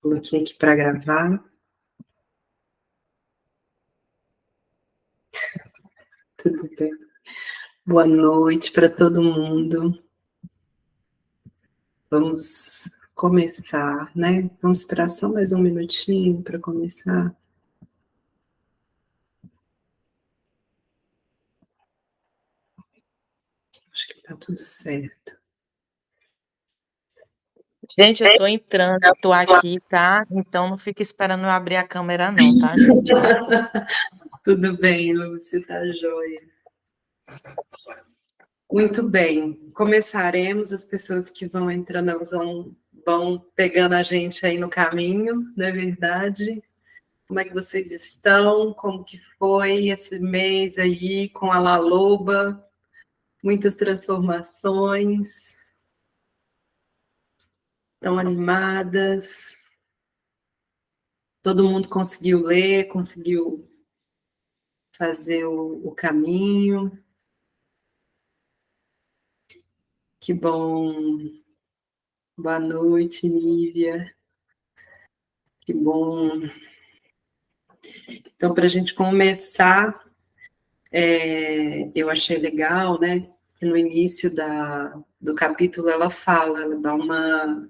Coloquei aqui para gravar. Tudo bem. Boa noite para todo mundo. Vamos começar, né? Vamos esperar só mais um minutinho para começar. Acho que está tudo certo. Gente, eu tô entrando, eu tô aqui, tá? Então não fica esperando eu abrir a câmera não, tá, gente? Tudo bem, Lúcia, tá joia. Muito bem, começaremos. As pessoas que vão entrando, elas vão pegando a gente aí no caminho, não é verdade? Como é que vocês estão? Como que foi esse mês aí com a La Loba? Muitas transformações. Estão animadas? Todo mundo conseguiu ler, conseguiu fazer o caminho? Que bom. Boa noite, Nívia. Que bom. Então, para a gente começar, eu achei legal, né? Que no início do capítulo ela dá uma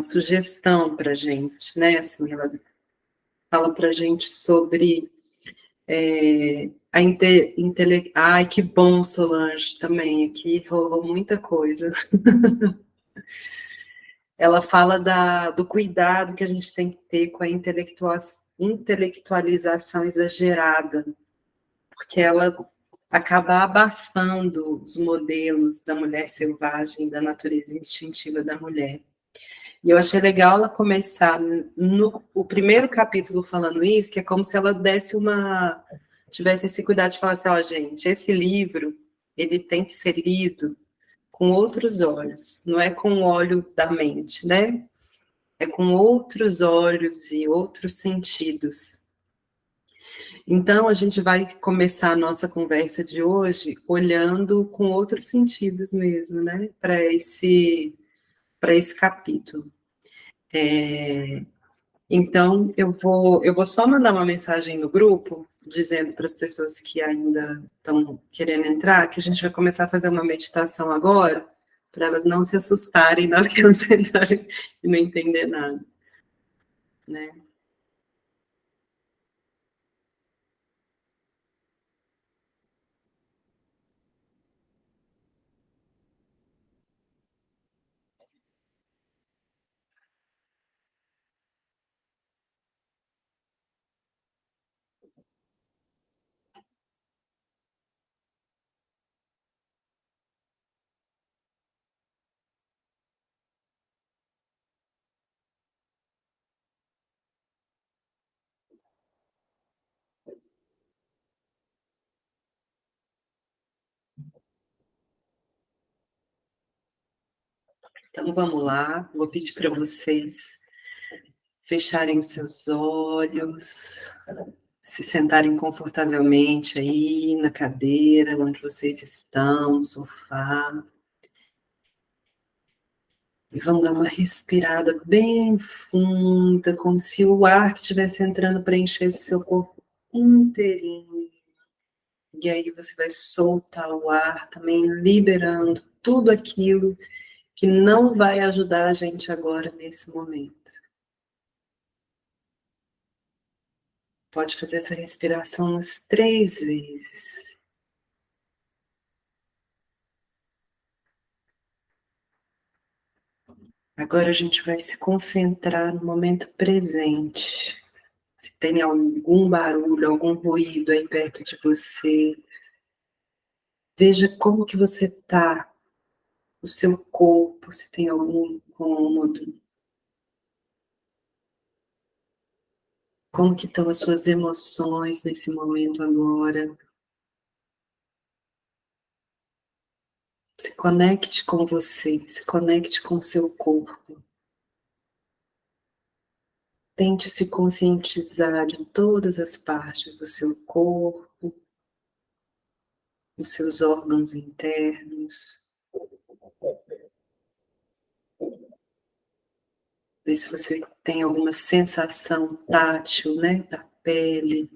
sugestão para a gente, né? Assim, ela fala para a gente sobre Ai, que bom, Solange, também. Aqui rolou muita coisa. Ela fala do cuidado que a gente tem que ter com a intelectualização exagerada, porque ela acaba abafando os modelos da mulher selvagem, da natureza instintiva da mulher. E eu achei legal ela começar no o primeiro capítulo falando isso, que é como se ela tivesse esse cuidado de falar assim, ó, gente, esse livro, ele tem que ser lido com outros olhos, não é com o olho da mente, né? É com outros olhos e outros sentidos. Então, a gente vai começar a nossa conversa de hoje olhando com outros sentidos mesmo, né? Para esse capítulo. Então, eu vou só mandar uma mensagem no grupo, dizendo para as pessoas que ainda estão querendo entrar, que a gente vai começar a fazer uma meditação agora, para elas não se assustarem na hora que elas entrarem e não entender nada, né? Então, vamos lá, vou pedir para vocês fecharem os seus olhos, se sentarem confortavelmente aí na cadeira onde vocês estão, no sofá. E vão dar uma respirada bem funda, como se o ar que estivesse entrando preenchesse o seu corpo inteirinho. E aí você vai soltar o ar também, liberando tudo aquilo que não vai ajudar a gente agora nesse momento. Pode fazer essa respiração umas 3 vezes. Agora a gente vai se concentrar no momento presente. Se tem algum barulho, algum ruído aí perto de você, veja como que você está, o seu corpo, se tem algum incômodo. Como que estão as suas emoções nesse momento agora? Se conecte com você, se conecte com o seu corpo. Tente se conscientizar de todas as partes do seu corpo, os seus órgãos internos. Ver se você tem alguma sensação tátil, né, da pele,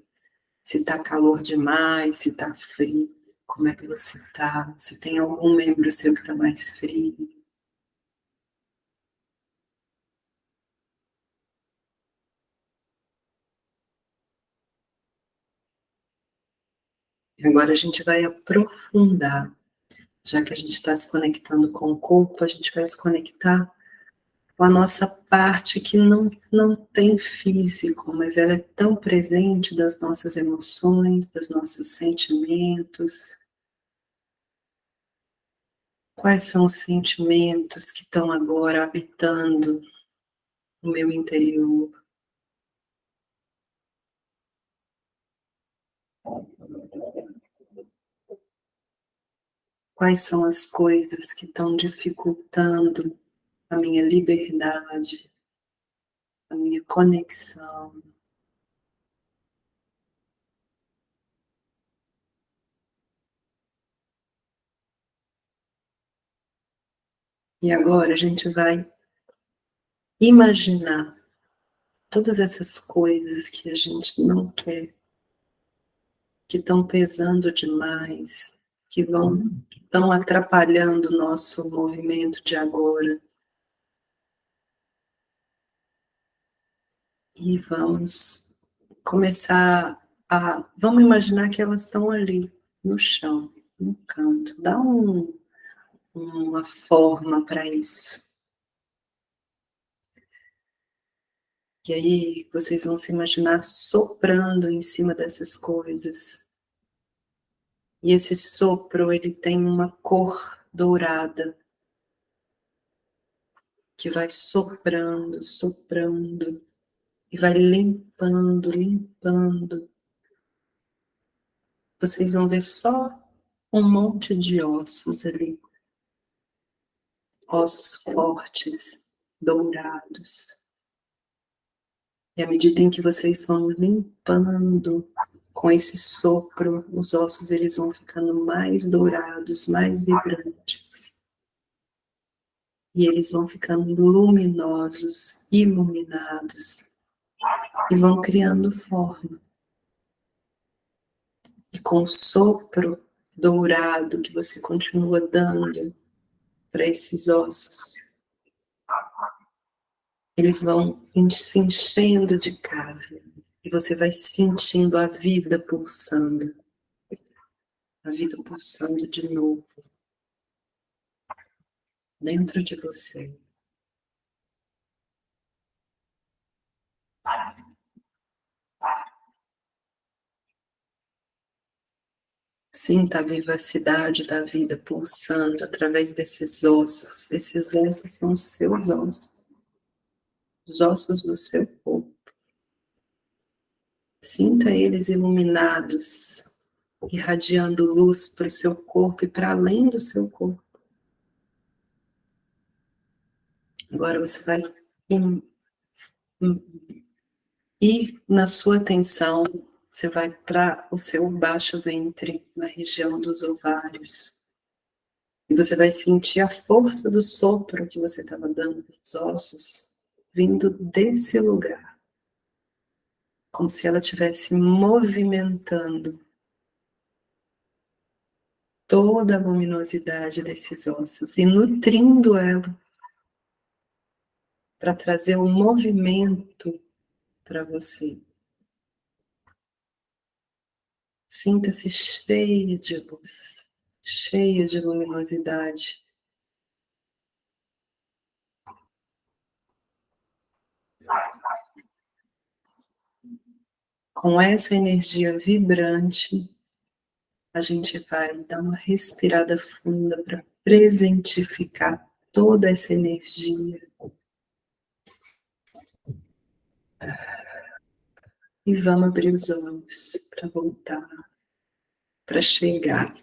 se está calor demais, se está frio, como é que você está, se tem algum membro seu que está mais frio. E agora a gente vai aprofundar, já que a gente está se conectando com o corpo, a gente vai se conectar com a nossa parte que não tem físico, mas ela é tão presente das nossas emoções, dos nossos sentimentos. Quais são os sentimentos que estão agora habitando o meu interior? Quais são as coisas que estão dificultando a minha liberdade, a minha conexão? E agora a gente vai imaginar todas essas coisas que a gente não quer, que estão pesando demais, que estão atrapalhando o nosso movimento de agora. E vamos começar vamos imaginar que elas estão ali, no chão, no canto. Dá uma forma para isso. E aí vocês vão se imaginar soprando em cima dessas coisas. E esse sopro, ele tem uma cor dourada, que vai soprando, soprando, e vai limpando, limpando. Vocês vão ver só um monte de ossos ali. Ossos fortes, dourados. E à medida em que vocês vão limpando com esse sopro, os ossos eles vão ficando mais dourados, mais vibrantes. E eles vão ficando luminosos, iluminados. E vão criando forma. E com o sopro dourado que você continua dando para esses ossos, eles vão se enchendo de carne. E você vai sentindo a vida pulsando. A vida pulsando de novo. Dentro de você. Sinta a vivacidade da vida pulsando através desses ossos. Esses ossos são os seus ossos. Os ossos do seu corpo. Sinta eles iluminados, irradiando luz para o seu corpo e para além do seu corpo. Agora você vai ir na sua atenção, você vai para o seu baixo ventre, na região dos ovários. E você vai sentir a força do sopro que você estava dando nos ossos, vindo desse lugar. Como se ela estivesse movimentando toda a luminosidade desses ossos e nutrindo ela para trazer um movimento para você. Sinta-se cheia de luz, cheia de luminosidade. Com essa energia vibrante, a gente vai dar uma respirada funda para presentificar toda essa energia. E vamos abrir os olhos para voltar, para chegar.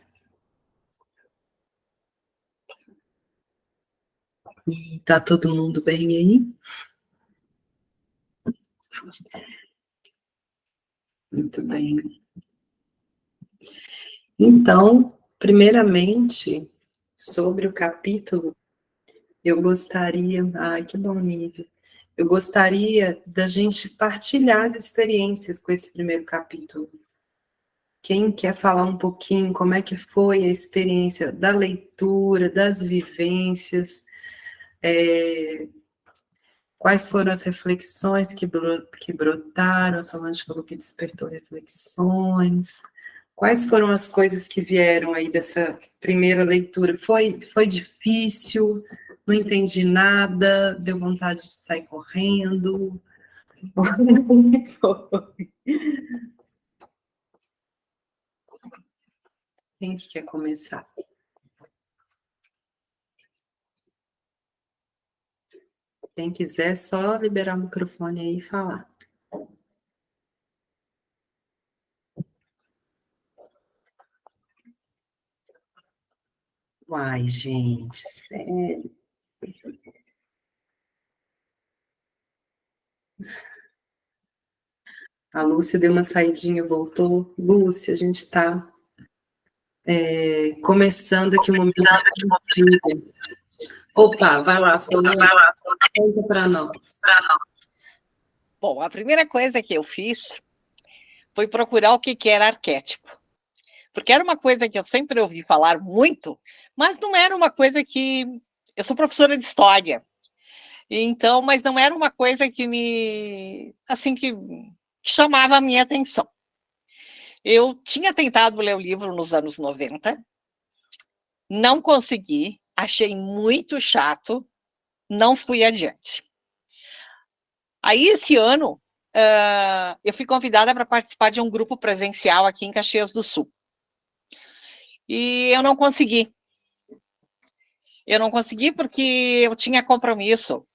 E tá todo mundo bem aí? Muito bem. Então, primeiramente, sobre o capítulo, eu gostaria... Ai, que bom, Nívia. eu gostaria da gente partilhar as experiências com esse primeiro capítulo. Quem quer falar um pouquinho como é que foi a experiência da leitura, das vivências, quais foram as reflexões que brotaram? A Solange falou que despertou reflexões. Quais foram as coisas que vieram aí dessa primeira leitura? Foi difícil? Não entendi nada? Deu vontade de sair correndo? Quem que quer começar? Quem quiser, só liberar o microfone aí e falar. Uai, gente, sério. A Lúcia deu uma saidinha, voltou. Lúcia, a gente está começando aqui o momento de dia. Opa, vai lá, Solange, conta para nós. Bom, a primeira coisa que eu fiz foi procurar o que era arquétipo. Porque era uma coisa que eu sempre ouvi falar muito, mas não era uma coisa que... Eu sou professora de história, então, mas não era uma coisa que me... assim, que chamava a minha atenção. Eu tinha tentado ler o livro nos anos 90, não consegui, achei muito chato, não fui adiante. Aí, esse ano, eu fui convidada para participar de um grupo presencial aqui em Caxias do Sul. E eu não consegui. Eu não consegui porque eu tinha compromisso.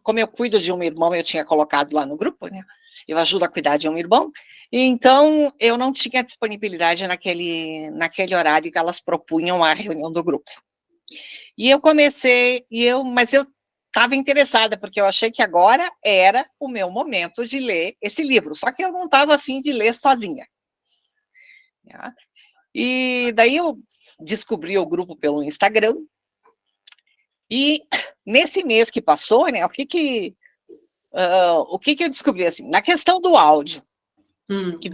Como eu cuido de um irmão, eu tinha colocado lá no grupo, né? Eu ajudo a cuidar de um irmão. Então, eu não tinha disponibilidade naquele horário que elas propunham a reunião do grupo. E eu comecei, mas eu estava interessada, porque eu achei que agora era o meu momento de ler esse livro. Só que eu não estava a fim de ler sozinha. Né? E daí eu descobri o grupo pelo Instagram. E nesse mês que passou, né, o que eu descobri, assim, na questão do áudio, que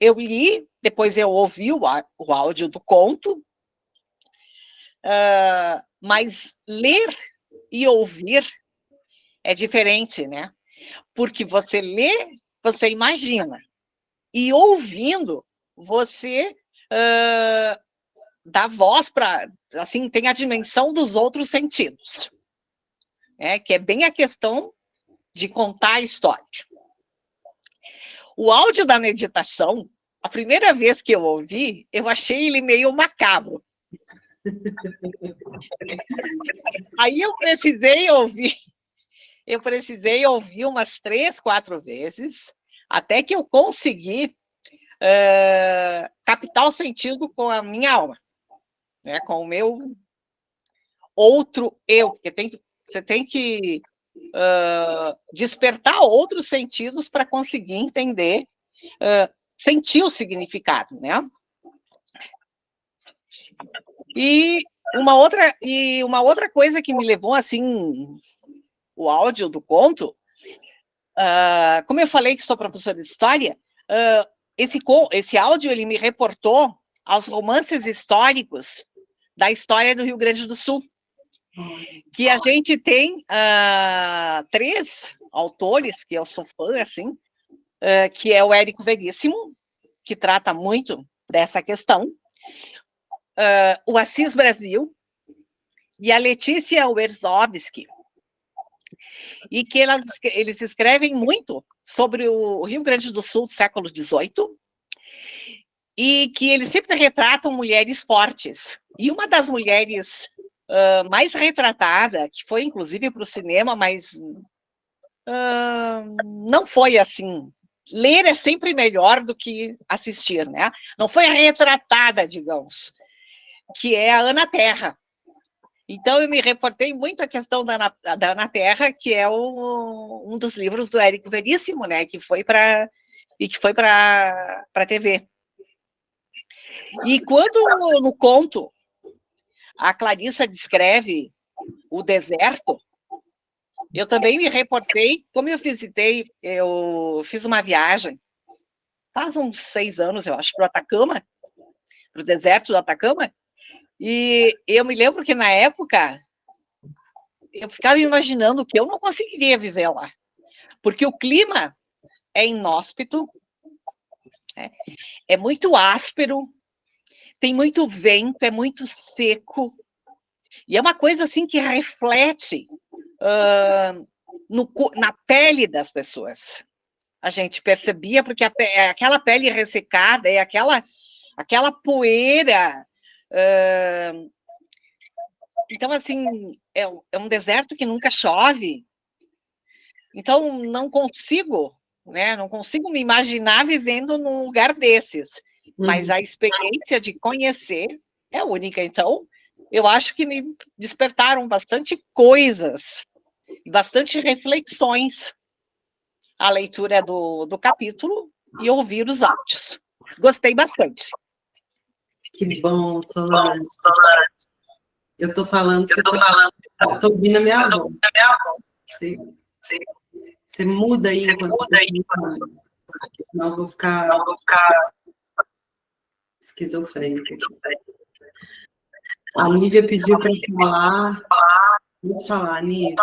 eu li, depois eu ouvi o áudio do conto, mas ler e ouvir é diferente, né? Porque você lê, você imagina, e ouvindo, você dá voz para, assim, tem a dimensão dos outros sentidos, né? Que é bem a questão de contar a história. O áudio da meditação, a primeira vez que eu ouvi, eu achei ele meio macabro. Aí eu precisei ouvir umas 3, 4 vezes, até que eu consegui captar o sentido com a minha alma, né, com o meu outro eu, porque você tem que despertar outros sentidos para conseguir entender, sentir o significado, né? E uma outra coisa que me levou, assim, o áudio do conto, como eu falei que sou professora de história, esse áudio, ele me reportou aos romances históricos da história do Rio Grande do Sul, que a gente tem 3 autores, que eu sou fã, assim, que é o Érico Veríssimo, que trata muito dessa questão, o Assis Brasil e a Letícia Wersowski, e que eles escrevem muito sobre o Rio Grande do Sul do século XVIII, e que eles sempre retratam mulheres fortes. E uma das mulheres mais retratada, que foi inclusive para o cinema, mas não foi assim. Ler é sempre melhor do que assistir, né? Não foi retratada, digamos, que é a Ana Terra. Então, eu me reportei muito à questão da Ana Terra, que é um dos livros do Érico Veríssimo, né? Que foi para a TV. E quando no conto a Clarissa descreve o deserto, Eu também me reportei, como eu fiz uma viagem, faz uns 6 anos, eu acho, para o Atacama, para o deserto do Atacama, e eu me lembro que na época eu ficava imaginando que eu não conseguiria viver lá, porque o clima é inóspito, é muito áspero, tem muito vento, é muito seco, e é uma coisa assim que reflete na pele das pessoas. A gente percebia, porque aquela pele ressecada e aquela poeira. Então, assim, é um deserto que nunca chove. Então, não consigo me imaginar vivendo num lugar desses. Mas a experiência de conhecer é única. Então, eu acho que me despertaram bastante coisas, bastante reflexões a leitura do capítulo e ouvir os áudios. Gostei bastante. Que bom, Solange. Eu estou falando, você está ouvindo a minha voz. Você muda aí enquanto eu estou falando. Senão eu vou ficar esquizofrênica. A Nívia pediu para falar. Vou falar, Nívia.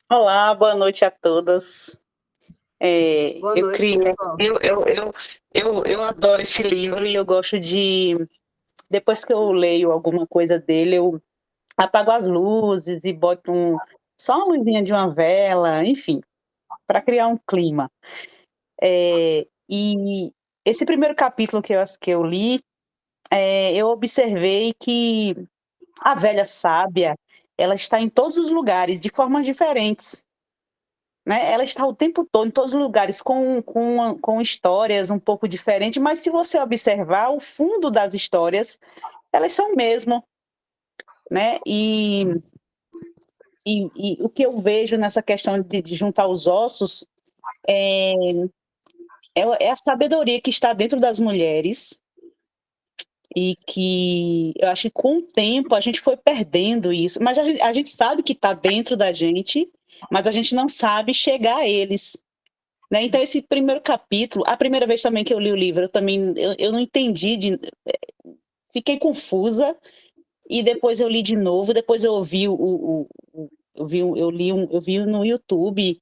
Olá, boa noite a todas. Boa noite, eu adoro esse livro e eu gosto de, depois que eu leio alguma coisa dele, eu apago as luzes e boto só uma luzinha de uma vela, enfim, para criar um clima. E esse primeiro capítulo que eu li, eu observei que a velha sábia, ela está em todos os lugares, de formas diferentes. Né? Ela está o tempo todo em todos os lugares com histórias um pouco diferentes, mas se você observar o fundo das histórias, elas são o mesmo, né? E o que eu vejo nessa questão de juntar os ossos é a sabedoria que está dentro das mulheres e que eu acho que com o tempo a gente foi perdendo isso, mas a gente sabe que está dentro da gente, mas a gente não sabe chegar a eles. Né? Então, esse primeiro capítulo, a primeira vez também que eu li o livro, eu não entendi, fiquei confusa, e depois eu li de novo, depois eu ouvi eu vi no YouTube,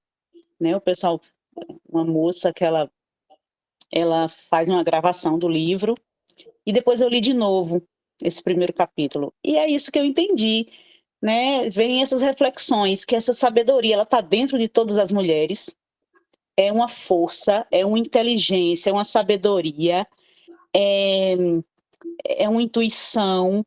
né? O pessoal, uma moça que ela faz uma gravação do livro, e depois eu li de novo esse primeiro capítulo. E é isso que eu entendi, né? Vem essas reflexões, que essa sabedoria, ela está dentro de todas as mulheres, é uma força, é uma inteligência, é uma sabedoria, é uma intuição.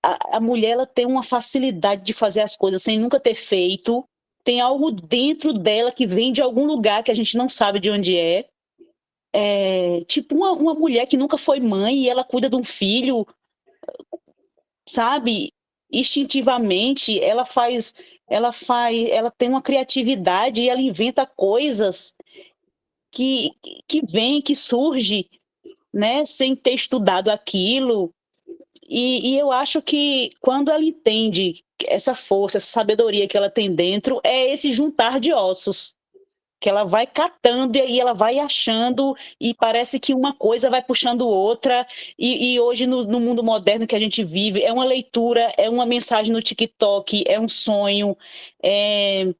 A mulher, ela tem uma facilidade de fazer as coisas sem nunca ter feito. Tem algo dentro dela que vem de algum lugar que a gente não sabe de onde é. Tipo uma mulher que nunca foi mãe e ela cuida de um filho, sabe? Instintivamente, ela tem uma criatividade e ela inventa coisas que vem, que surge, né, sem ter estudado aquilo. E eu acho que quando ela entende essa força, essa sabedoria que ela tem dentro, é esse juntar de ossos, que ela vai catando e aí ela vai achando, e parece que uma coisa vai puxando outra, e hoje no mundo moderno que a gente vive, é uma leitura, é uma mensagem no TikTok, é um sonho, é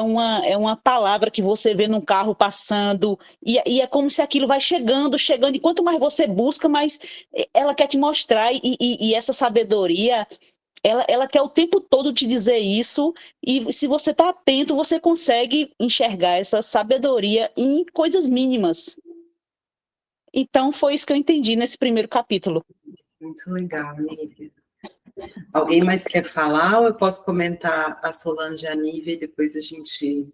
uma palavra que você vê num carro passando, e é como se aquilo vai chegando, e quanto mais você busca, mais ela quer te mostrar, e essa sabedoria, ela quer o tempo todo te dizer isso, e se você está atento, você consegue enxergar essa sabedoria em coisas mínimas. Então, foi isso que eu entendi nesse primeiro capítulo. Muito legal, Nívia. Alguém mais quer falar ou eu posso comentar a Solange e a Nívia e depois a gente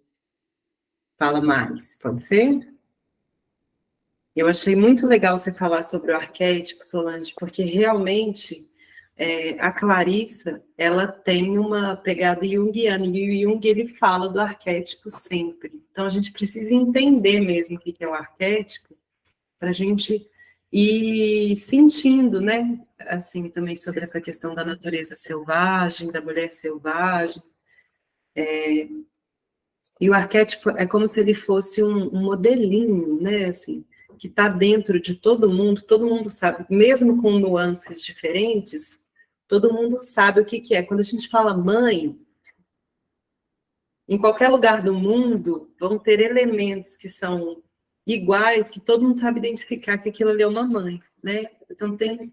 fala mais? Pode ser? Eu achei muito legal você falar sobre o arquétipo, Solange, porque realmente a Clarissa, ela tem uma pegada junguiana, e o Jung, ele fala do arquétipo sempre. Então, a gente precisa entender mesmo o que é o arquétipo para a gente e sentindo, né, assim, também sobre essa questão da natureza selvagem, da mulher selvagem. E o arquétipo é como se ele fosse um modelinho, né, assim, que está dentro de todo mundo sabe, mesmo com nuances diferentes, todo mundo sabe o que que é. Quando a gente fala mãe, em qualquer lugar do mundo, vão ter elementos que são iguais, que todo mundo sabe identificar que aquilo ali é uma mãe, né? Então tem...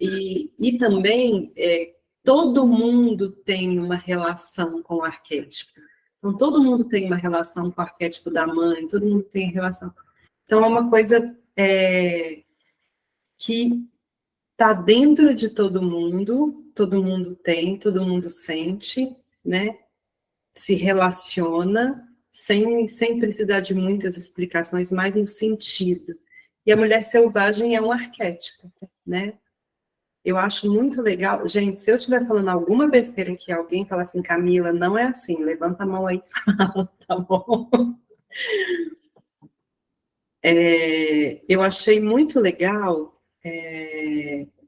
E também, todo mundo tem uma relação com o arquétipo. Então, todo mundo tem uma relação com o arquétipo da mãe, todo mundo tem relação. Então, é uma coisa que está dentro de todo mundo tem, todo mundo sente, né? Se relaciona, sem precisar de muitas explicações, mas no sentido. E a mulher selvagem é um arquétipo, né? Eu acho muito legal. Gente, se eu estiver falando alguma besteira que alguém fala assim, Camila, não é assim, levanta a mão aí e fala, tá bom? Eu achei muito legal,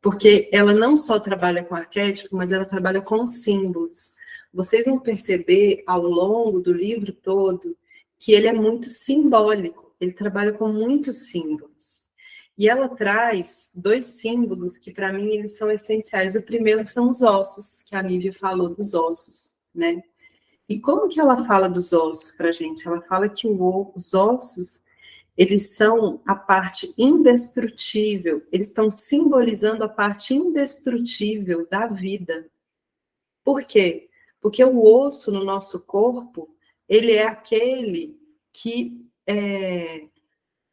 porque ela não só trabalha com arquétipo, mas ela trabalha com símbolos. Vocês vão perceber ao longo do livro todo que ele é muito simbólico, ele trabalha com muitos símbolos. E ela traz 2 símbolos que, para mim, eles são essenciais. O primeiro são os ossos, que a Nívia falou dos ossos, né? E como que ela fala dos ossos para a gente? Ela fala que os ossos, eles são a parte indestrutível, eles estão simbolizando a parte indestrutível da vida. Por quê? Porque o osso no nosso corpo, ele é aquele que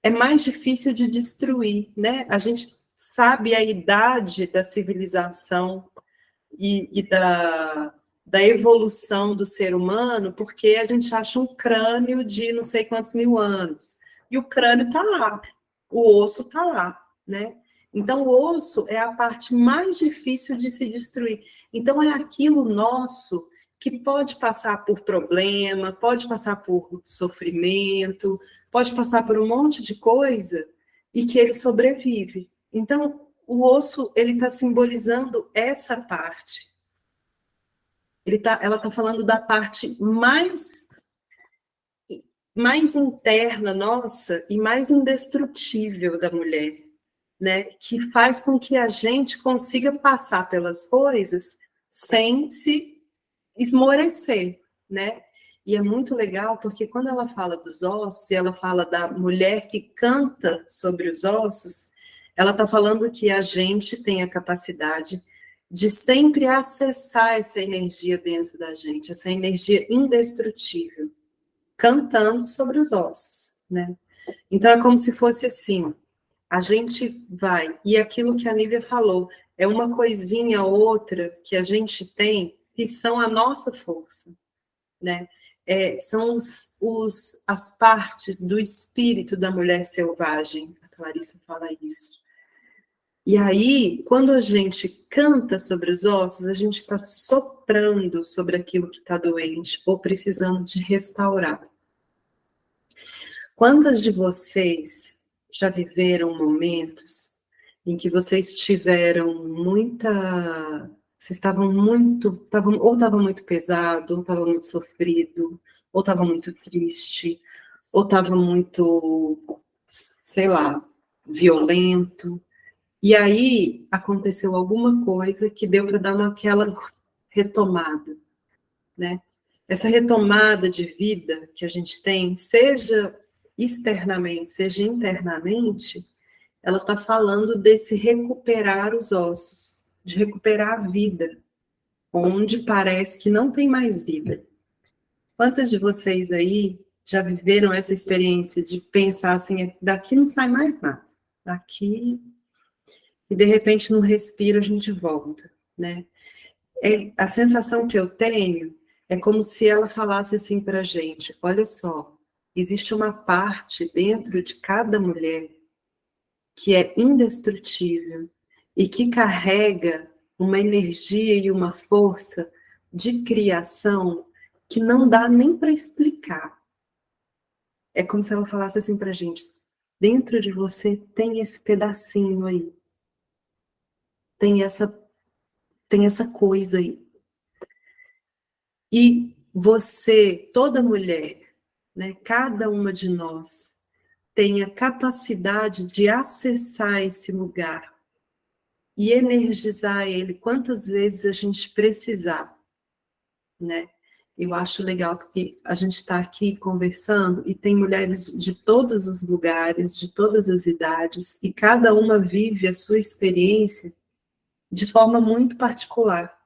é mais difícil de destruir, né? A gente sabe a idade da civilização e da evolução do ser humano, porque a gente acha um crânio de não sei quantos mil anos. E o crânio está lá, o osso está lá, né? Então, o osso é a parte mais difícil de se destruir. Então, é aquilo nosso que pode passar por problema, pode passar por sofrimento, pode passar por um monte de coisa e que ele sobrevive. Então, o osso, ele está simbolizando essa parte. Ela está falando da parte mais interna nossa e mais indestrutível da mulher, né? Que faz com que a gente consiga passar pelas coisas sem se esmorecer, né? E é muito legal porque quando ela fala dos ossos e ela fala da mulher que canta sobre os ossos, ela está falando que a gente tem a capacidade de sempre acessar essa energia dentro da gente, essa energia indestrutível, cantando sobre os ossos, né? Então é como se fosse assim, a gente vai, e aquilo que a Nívia falou, é uma coisinha ou outra que a gente tem que são a nossa força, né? São as partes do espírito da mulher selvagem, a Clarissa fala isso. E aí, quando a gente canta sobre os ossos, a gente está soprando sobre aquilo que está doente ou precisando de restaurar. Quantas de vocês já viveram momentos em que vocês tiveram vocês estavam muito, ou estava muito pesado, ou estava muito sofrido, ou estava muito triste, ou estava muito, sei lá, violento, e aí aconteceu alguma coisa que deu para dar aquela retomada, né? Essa retomada de vida que a gente tem, seja externamente, seja internamente, ela está falando desse recuperar os ossos, de recuperar a vida, onde parece que não tem mais vida. Quantas de vocês aí já viveram essa experiência de pensar assim, daqui não sai mais nada, daqui, e de repente no respiro a gente volta, né? A sensação que eu tenho é como se ela falasse assim para a gente, olha só, existe uma parte dentro de cada mulher que é indestrutível e que carrega uma energia e uma força de criação que não dá nem para explicar. É como se ela falasse assim para a gente, Dentro de você tem esse pedacinho aí. Tem essa coisa aí. E você, toda mulher, né, cada uma de nós, tem a capacidade de acessar esse lugar e energizar ele quantas vezes a gente precisar, né? Eu acho legal porque a gente está aqui conversando e tem mulheres de todos os lugares, de todas as idades, e cada uma vive a sua experiência de forma muito particular.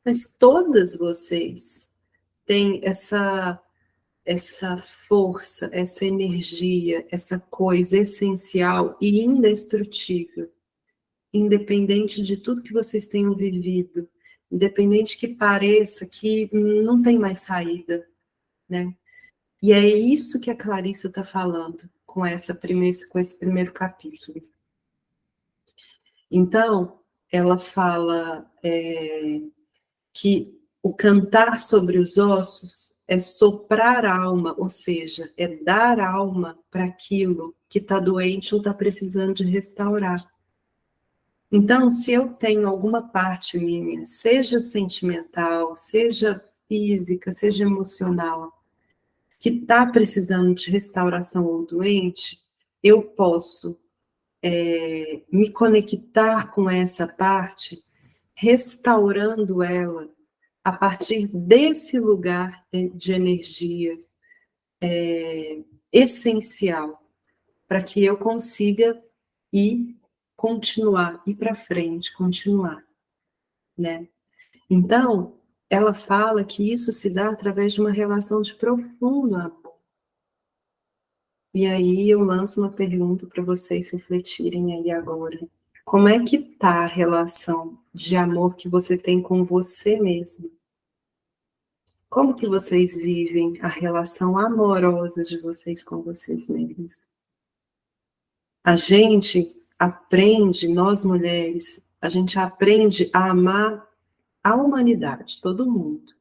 Mas todas vocês têm essa força, essa energia, essa coisa essencial e indestrutível, independente de tudo que vocês tenham vivido, independente que pareça que não tem mais saída, né? E é isso que a Clarissa está falando com esse primeiro capítulo. Então, ela fala que o cantar sobre os ossos é soprar a alma, ou seja, é dar alma para aquilo que está doente ou está precisando de restaurar. Então, se eu tenho alguma parte minha, seja sentimental, seja física, seja emocional, que está precisando de restauração ou doente, eu posso me conectar com essa parte, restaurando ela a partir desse lugar de energia essencial, para que eu consiga ir para frente, continuar, né? Então, ela fala que isso se dá através de uma relação de profundo amor. E aí eu lanço uma pergunta para vocês refletirem aí agora. Como é que está a relação de amor que você tem com você mesmo? Como que vocês vivem a relação amorosa de vocês com vocês mesmos? A gente aprende, nós mulheres, a gente aprende a amar a humanidade, todo mundo.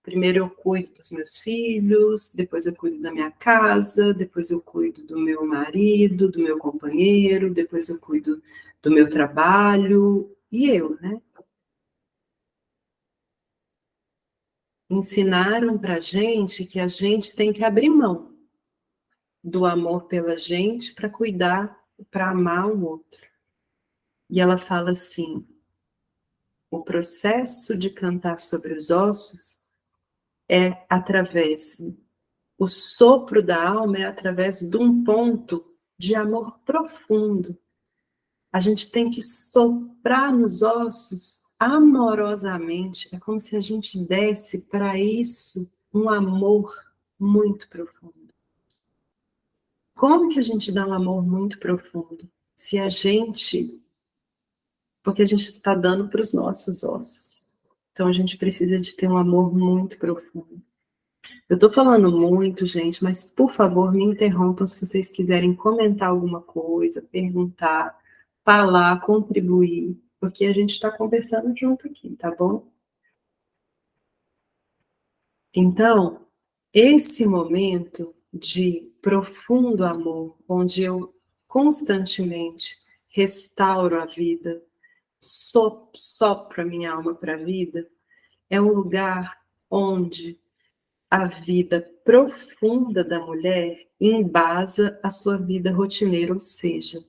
Primeiro eu cuido dos meus filhos, depois eu cuido da minha casa, depois eu cuido do meu marido, do meu companheiro, depois eu cuido do meu trabalho, e eu, né? Ensinaram pra gente que a gente tem que abrir mão do amor pela gente para cuidar, para amar o outro. E ela fala assim, o processo de cantar sobre os ossos é através, o sopro da alma é através de um ponto de amor profundo. A gente tem que soprar nos ossos amorosamente, é como se a gente desse para isso um amor muito profundo. Como que a gente dá um amor muito profundo? Se a gente... Porque a gente está dando para os nossos ossos. Então a gente precisa de ter um amor muito profundo. Eu estou falando muito, gente, mas por favor me interrompam se vocês quiserem comentar alguma coisa, perguntar, falar, contribuir, porque a gente está conversando junto aqui, tá bom? Então, esse momento de profundo amor, onde eu constantemente restauro a vida, sopro a minha alma para a vida, é um lugar onde a vida profunda da mulher embasa a sua vida rotineira, ou seja,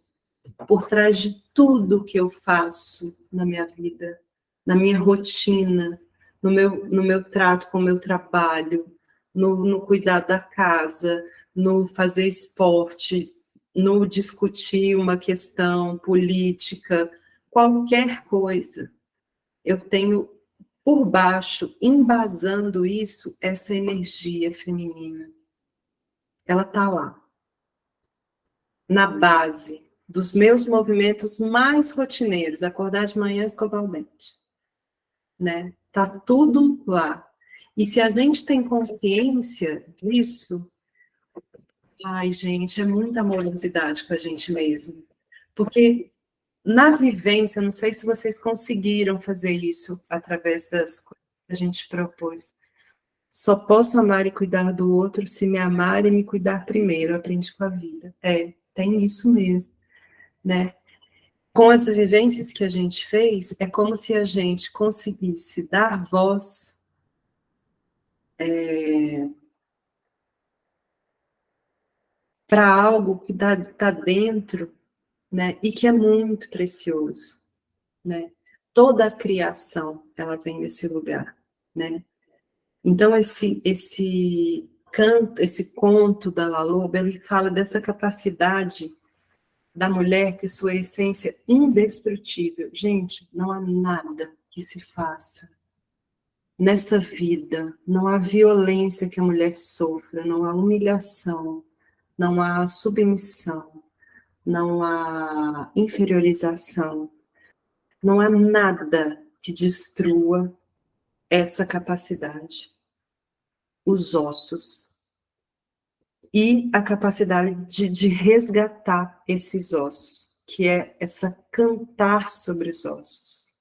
por trás de tudo que eu faço na minha vida, na minha rotina, no meu trato com o meu trabalho, no cuidar da casa, no fazer esporte, no discutir uma questão política, qualquer coisa, eu tenho por baixo, embasando isso, essa energia feminina. Ela está lá, na base dos meus movimentos mais rotineiros, acordar de manhã e escovar o dente, né? Tá tudo lá. E se a gente tem consciência disso, ai, gente, é muita amorosidade com a gente mesmo. Porque na vivência, não sei se vocês conseguiram fazer isso através das coisas que a gente propôs, Só posso amar e cuidar do outro se me amar e me cuidar primeiro. Aprendi com a vida. Tem isso mesmo, né? Com as vivências que a gente fez, é como se a gente conseguisse dar voz para algo que está dentro, né? E que é muito precioso, né? Toda a criação, ela vem desse lugar, né? Então, esse canto, esse conto da La Loba, ele fala dessa capacidade da mulher ter sua essência indestrutível. Gente, não há nada que se faça nessa vida, não há violência que a mulher sofra, não há humilhação, não há submissão, não há inferiorização, não há nada que destrua essa capacidade. Os ossos e a capacidade de resgatar esses ossos, que é essa cantar sobre os ossos.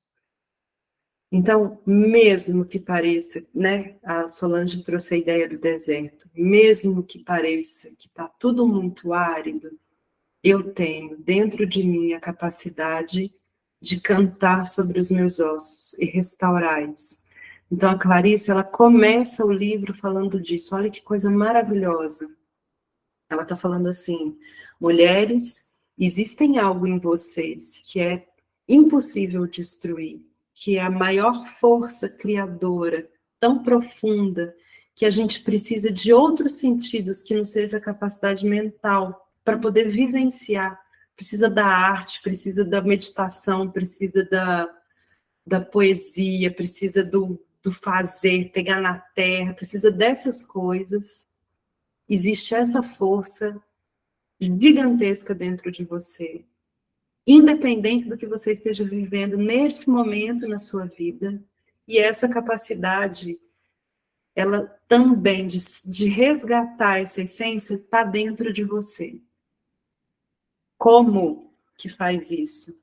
Então, mesmo que pareça, né, a Solange trouxe a ideia do deserto, mesmo que pareça que está tudo muito árido, eu tenho dentro de mim a capacidade de cantar sobre os meus ossos e restaurá-los. Então, a Clarice, ela começa o livro falando disso. Olha que coisa maravilhosa. Ela está falando assim, mulheres, existem algo em vocês que é impossível destruir, que é a maior força criadora, tão profunda, que a gente precisa de outros sentidos que não seja a capacidade mental para poder vivenciar. Precisa da arte, precisa da meditação, precisa da poesia, precisa do fazer, pegar na terra, precisa dessas coisas. Existe essa força gigantesca dentro de você, independente do que você esteja vivendo neste momento na sua vida, e essa capacidade, ela também, de resgatar essa essência, está dentro de você. Como que faz isso?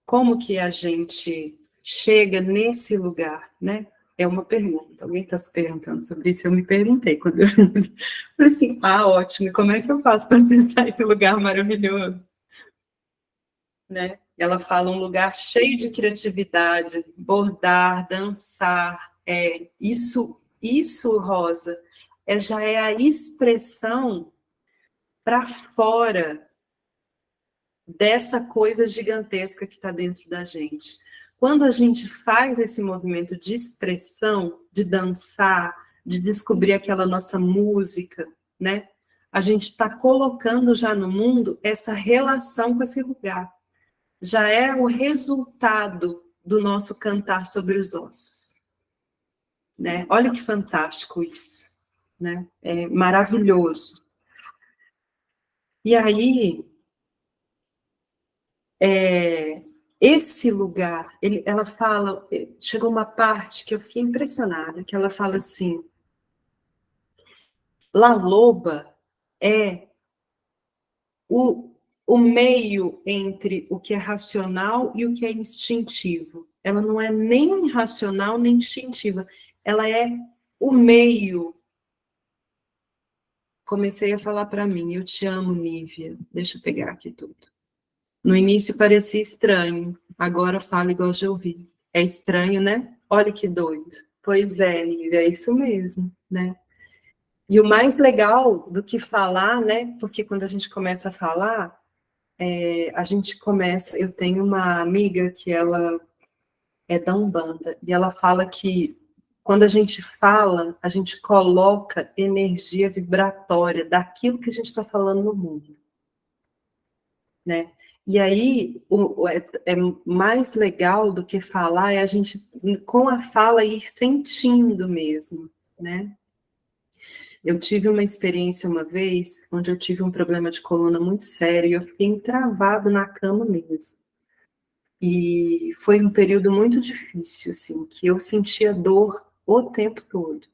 Como que a gente chega nesse lugar, né? É uma pergunta. Alguém está se perguntando sobre isso? Eu me perguntei quando eu falei assim, ótimo, e como é que eu faço para acessar esse lugar maravilhoso? Né? Ela fala um lugar cheio de criatividade, bordar, dançar, isso, Rosa, já é a expressão para fora dessa coisa gigantesca que está dentro da gente. Quando a gente faz esse movimento de expressão, de dançar, de descobrir aquela nossa música, né? A gente está colocando já no mundo essa relação com esse lugar. Já é o resultado do nosso cantar sobre os ossos. Né? Olha que fantástico isso. Né? É maravilhoso. E aí, esse lugar, ela fala, chegou uma parte que eu fiquei impressionada, que ela fala assim, La Loba é o meio entre o que é racional e o que é instintivo. Ela não é nem racional, nem instintiva. Ela é o meio. Comecei a falar para mim, eu te amo, Nívia. Deixa eu pegar aqui tudo. No início parecia estranho, agora fala igual já ouvi. É estranho, né? Olha que doido. Pois é, Nívia, é isso mesmo, né? E o mais legal do que falar, né? Porque quando a gente começa a falar, a gente começa... Eu tenho uma amiga que ela é da Umbanda, e ela fala que quando a gente fala, a gente coloca energia vibratória daquilo que a gente está falando no mundo. Né? E aí, é mais legal do que falar, é a gente, com a fala, ir sentindo mesmo, né? Eu tive uma experiência uma vez, onde eu tive um problema de coluna muito sério, e eu fiquei entravado na cama mesmo. E foi um período muito difícil, assim, que eu sentia dor o tempo todo.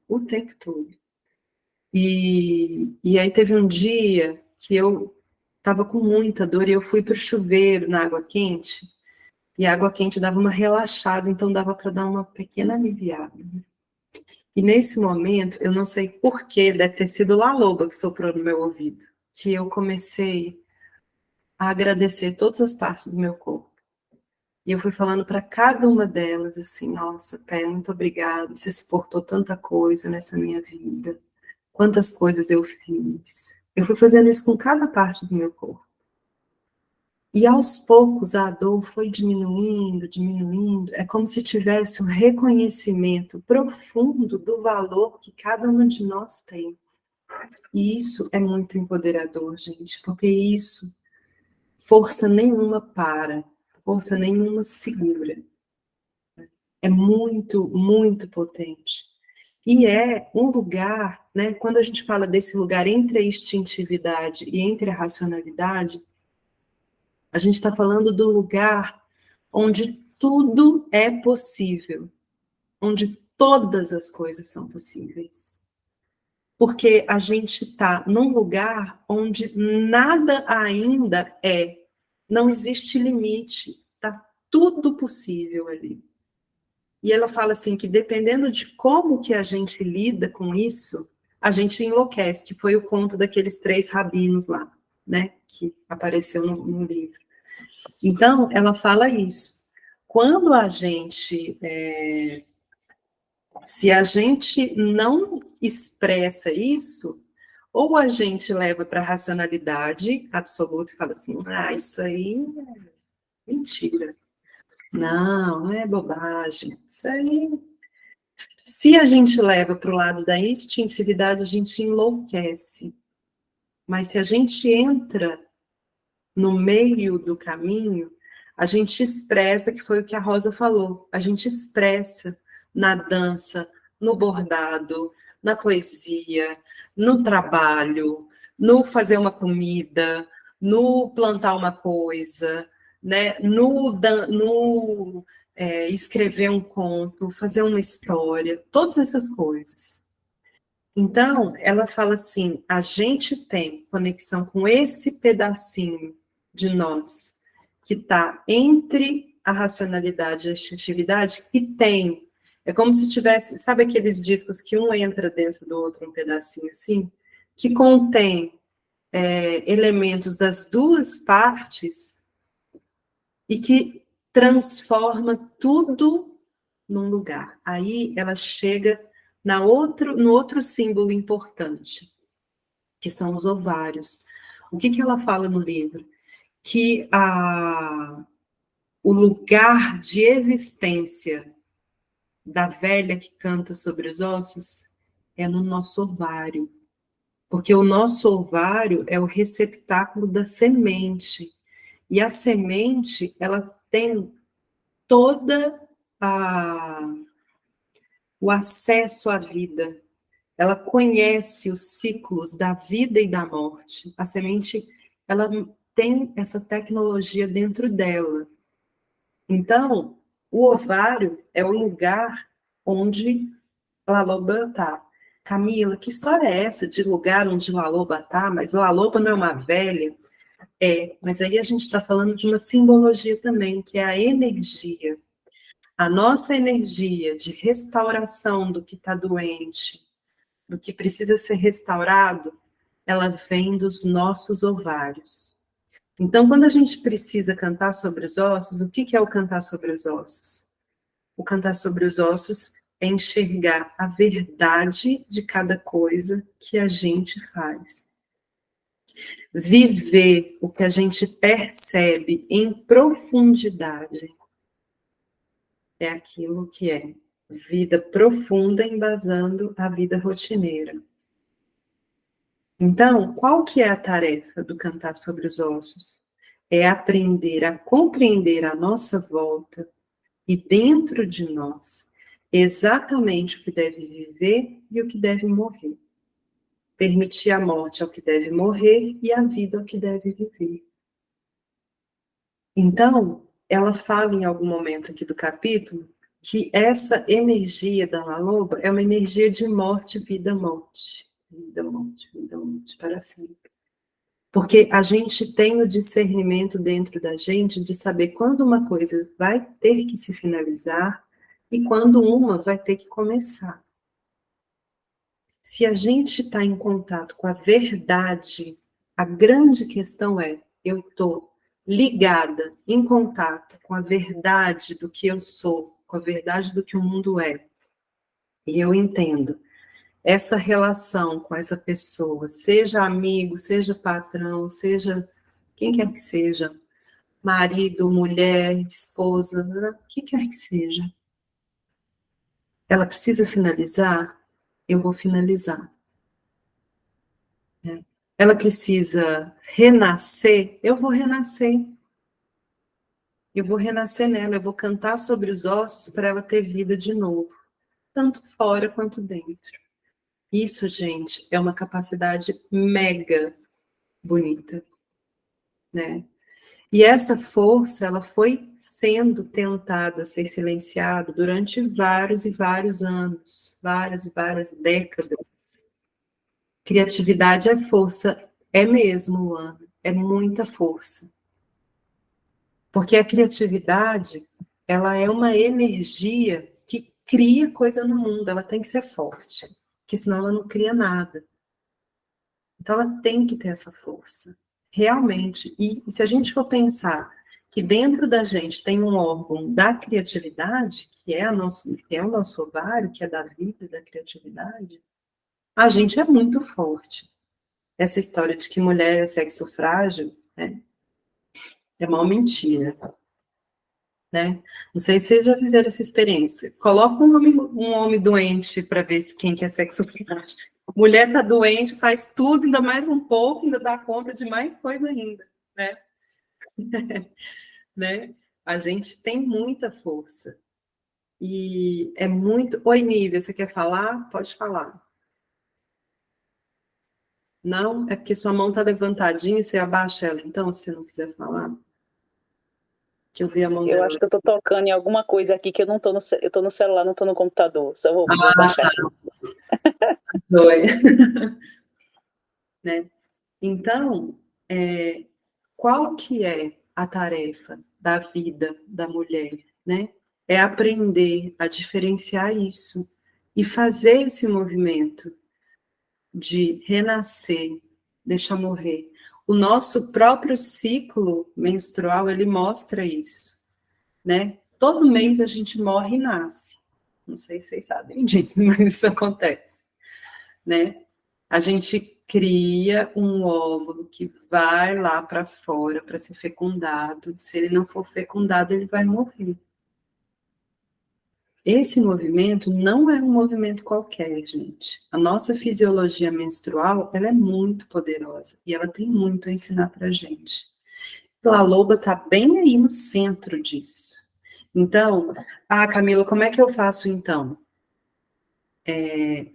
E aí teve um dia que eu estava com muita dor e eu fui para o chuveiro na água quente, e a água quente dava uma relaxada, então dava para dar uma pequena aliviada. E nesse momento, eu não sei porquê, deve ter sido La Loba que soprou no meu ouvido, que eu comecei a agradecer todas as partes do meu corpo. E eu fui falando para cada uma delas assim, nossa, Pé, muito obrigada, você suportou tanta coisa nessa minha vida, quantas coisas eu fiz. Eu fui fazendo isso com cada parte do meu corpo. E aos poucos a dor foi diminuindo, diminuindo, é como se tivesse um reconhecimento profundo do valor que cada uma de nós tem. E isso é muito empoderador, gente, porque isso, força nenhuma para, força nenhuma segura. É muito, muito potente. E é um lugar, né, quando a gente fala desse lugar entre a instintividade e entre a racionalidade, a gente está falando do lugar onde tudo é possível, onde todas as coisas são possíveis. Porque a gente está num lugar onde nada ainda é, não existe limite, está tudo possível ali. E ela fala assim que dependendo de como que a gente lida com isso, a gente enlouquece, que foi o conto daqueles 3 rabinos lá, né, que apareceu no livro. Então, ela fala isso. Quando a gente, se a gente não expressa isso, ou a gente leva para a racionalidade absoluta e fala assim, isso aí é mentira. Não é bobagem. Isso aí... Se a gente leva para o lado da instintividade, a gente enlouquece. Mas se a gente entra no meio do caminho, a gente expressa, que foi o que a Rosa falou, a gente expressa na dança, no bordado, na poesia, no trabalho, no fazer uma comida, no plantar uma coisa, né? no escrever um conto, fazer uma história, todas essas coisas. Então, ela fala assim, a gente tem conexão com esse pedacinho de nós, que está entre a racionalidade e a instintividade, que tem, é como se tivesse, sabe aqueles discos que um entra dentro do outro, um pedacinho assim, que contém elementos das duas partes e que transforma tudo num lugar. Aí ela chega no outro símbolo importante, que são os ovários. O que ela fala no livro? Que o lugar de existência da velha que canta sobre os ossos é no nosso ovário. Porque o nosso ovário é o receptáculo da semente. E a semente, ela tem toda o acesso à vida. Ela conhece os ciclos da vida e da morte. A semente, ela tem essa tecnologia dentro dela. Então, o ovário é o lugar onde La Loba está. Camila, que história é essa de lugar onde La Loba está? Mas La Loba não é uma velha? Mas aí a gente está falando de uma simbologia também, que é a energia. A nossa energia de restauração do que está doente, do que precisa ser restaurado, ela vem dos nossos ovários. Então, quando a gente precisa cantar sobre os ossos, o que é o cantar sobre os ossos? O cantar sobre os ossos é enxergar a verdade de cada coisa que a gente faz. Viver o que a gente percebe em profundidade é aquilo que é vida profunda embasando a vida rotineira. Então, qual que é a tarefa do cantar sobre os ossos? É aprender a compreender a nossa volta e dentro de nós exatamente o que deve viver e o que deve morrer. Permitir a morte ao que deve morrer e a vida ao que deve viver. Então, ela fala em algum momento aqui do capítulo que essa energia da La Loba é uma energia de morte, vida, morte. Vida, morte, para sempre. Porque a gente tem o discernimento dentro da gente de saber quando uma coisa vai ter que se finalizar e quando uma vai ter que começar. Se a gente está em contato com a verdade, a grande questão é, eu estou ligada, em contato com a verdade do que eu sou, com a verdade do que o mundo é. E eu entendo essa relação com essa pessoa, seja amigo, seja patrão, seja quem quer que seja, marido, mulher, esposa, o que quer que seja. Ela precisa finalizar? Eu vou finalizar. Ela precisa renascer? Eu vou renascer. Eu vou renascer nela, eu vou cantar sobre os ossos para ela ter vida de novo, tanto fora quanto dentro. Isso, gente, é uma capacidade mega bonita, né? E essa força, ela foi sendo tentada ser silenciada durante vários e vários anos, várias e várias décadas. Criatividade é força, é mesmo, Luana, é muita força. Porque a criatividade, ela é uma energia que cria coisa no mundo, ela tem que ser forte, porque senão ela não cria nada. Então ela tem que ter essa força, realmente. E se a gente for pensar que dentro da gente tem um órgão da criatividade, que é o nosso ovário, que é da vida, da criatividade, a gente é muito forte. Essa história de que mulher é sexo frágil, né, é uma mentira. Né? Não sei se vocês já viveram essa experiência. Coloca um homem doente para ver quem que é sexo frágil. Mulher está doente, faz tudo, ainda mais um pouco, ainda dá conta de mais coisa ainda, né? Né? A gente tem muita força. E é muito... Oi, Nívia, você quer falar? Pode falar. Não? É porque sua mão está levantadinha, você abaixa ela, então, se você não quiser falar. Que eu vi a mão Eu dela. acho que eu tô tocando em alguma coisa aqui que eu não tô eu tô no celular, não tô no computador. Só vou baixar. Oi. Né? Então, qual que é a tarefa da vida da mulher, né? É aprender a diferenciar isso e fazer esse movimento de renascer, deixar morrer. O nosso próprio ciclo menstrual, ele mostra isso, né? Todo mês a gente morre e nasce. Não sei se vocês sabem disso, mas isso acontece, né? A gente cria um óvulo que vai lá para fora para ser fecundado. Se ele não for fecundado, ele vai morrer. Esse movimento não é um movimento qualquer, gente. A nossa fisiologia menstrual, ela é muito poderosa e ela tem muito a ensinar para a gente. A loba está bem aí no centro disso. Então, Camila, como é que eu faço então?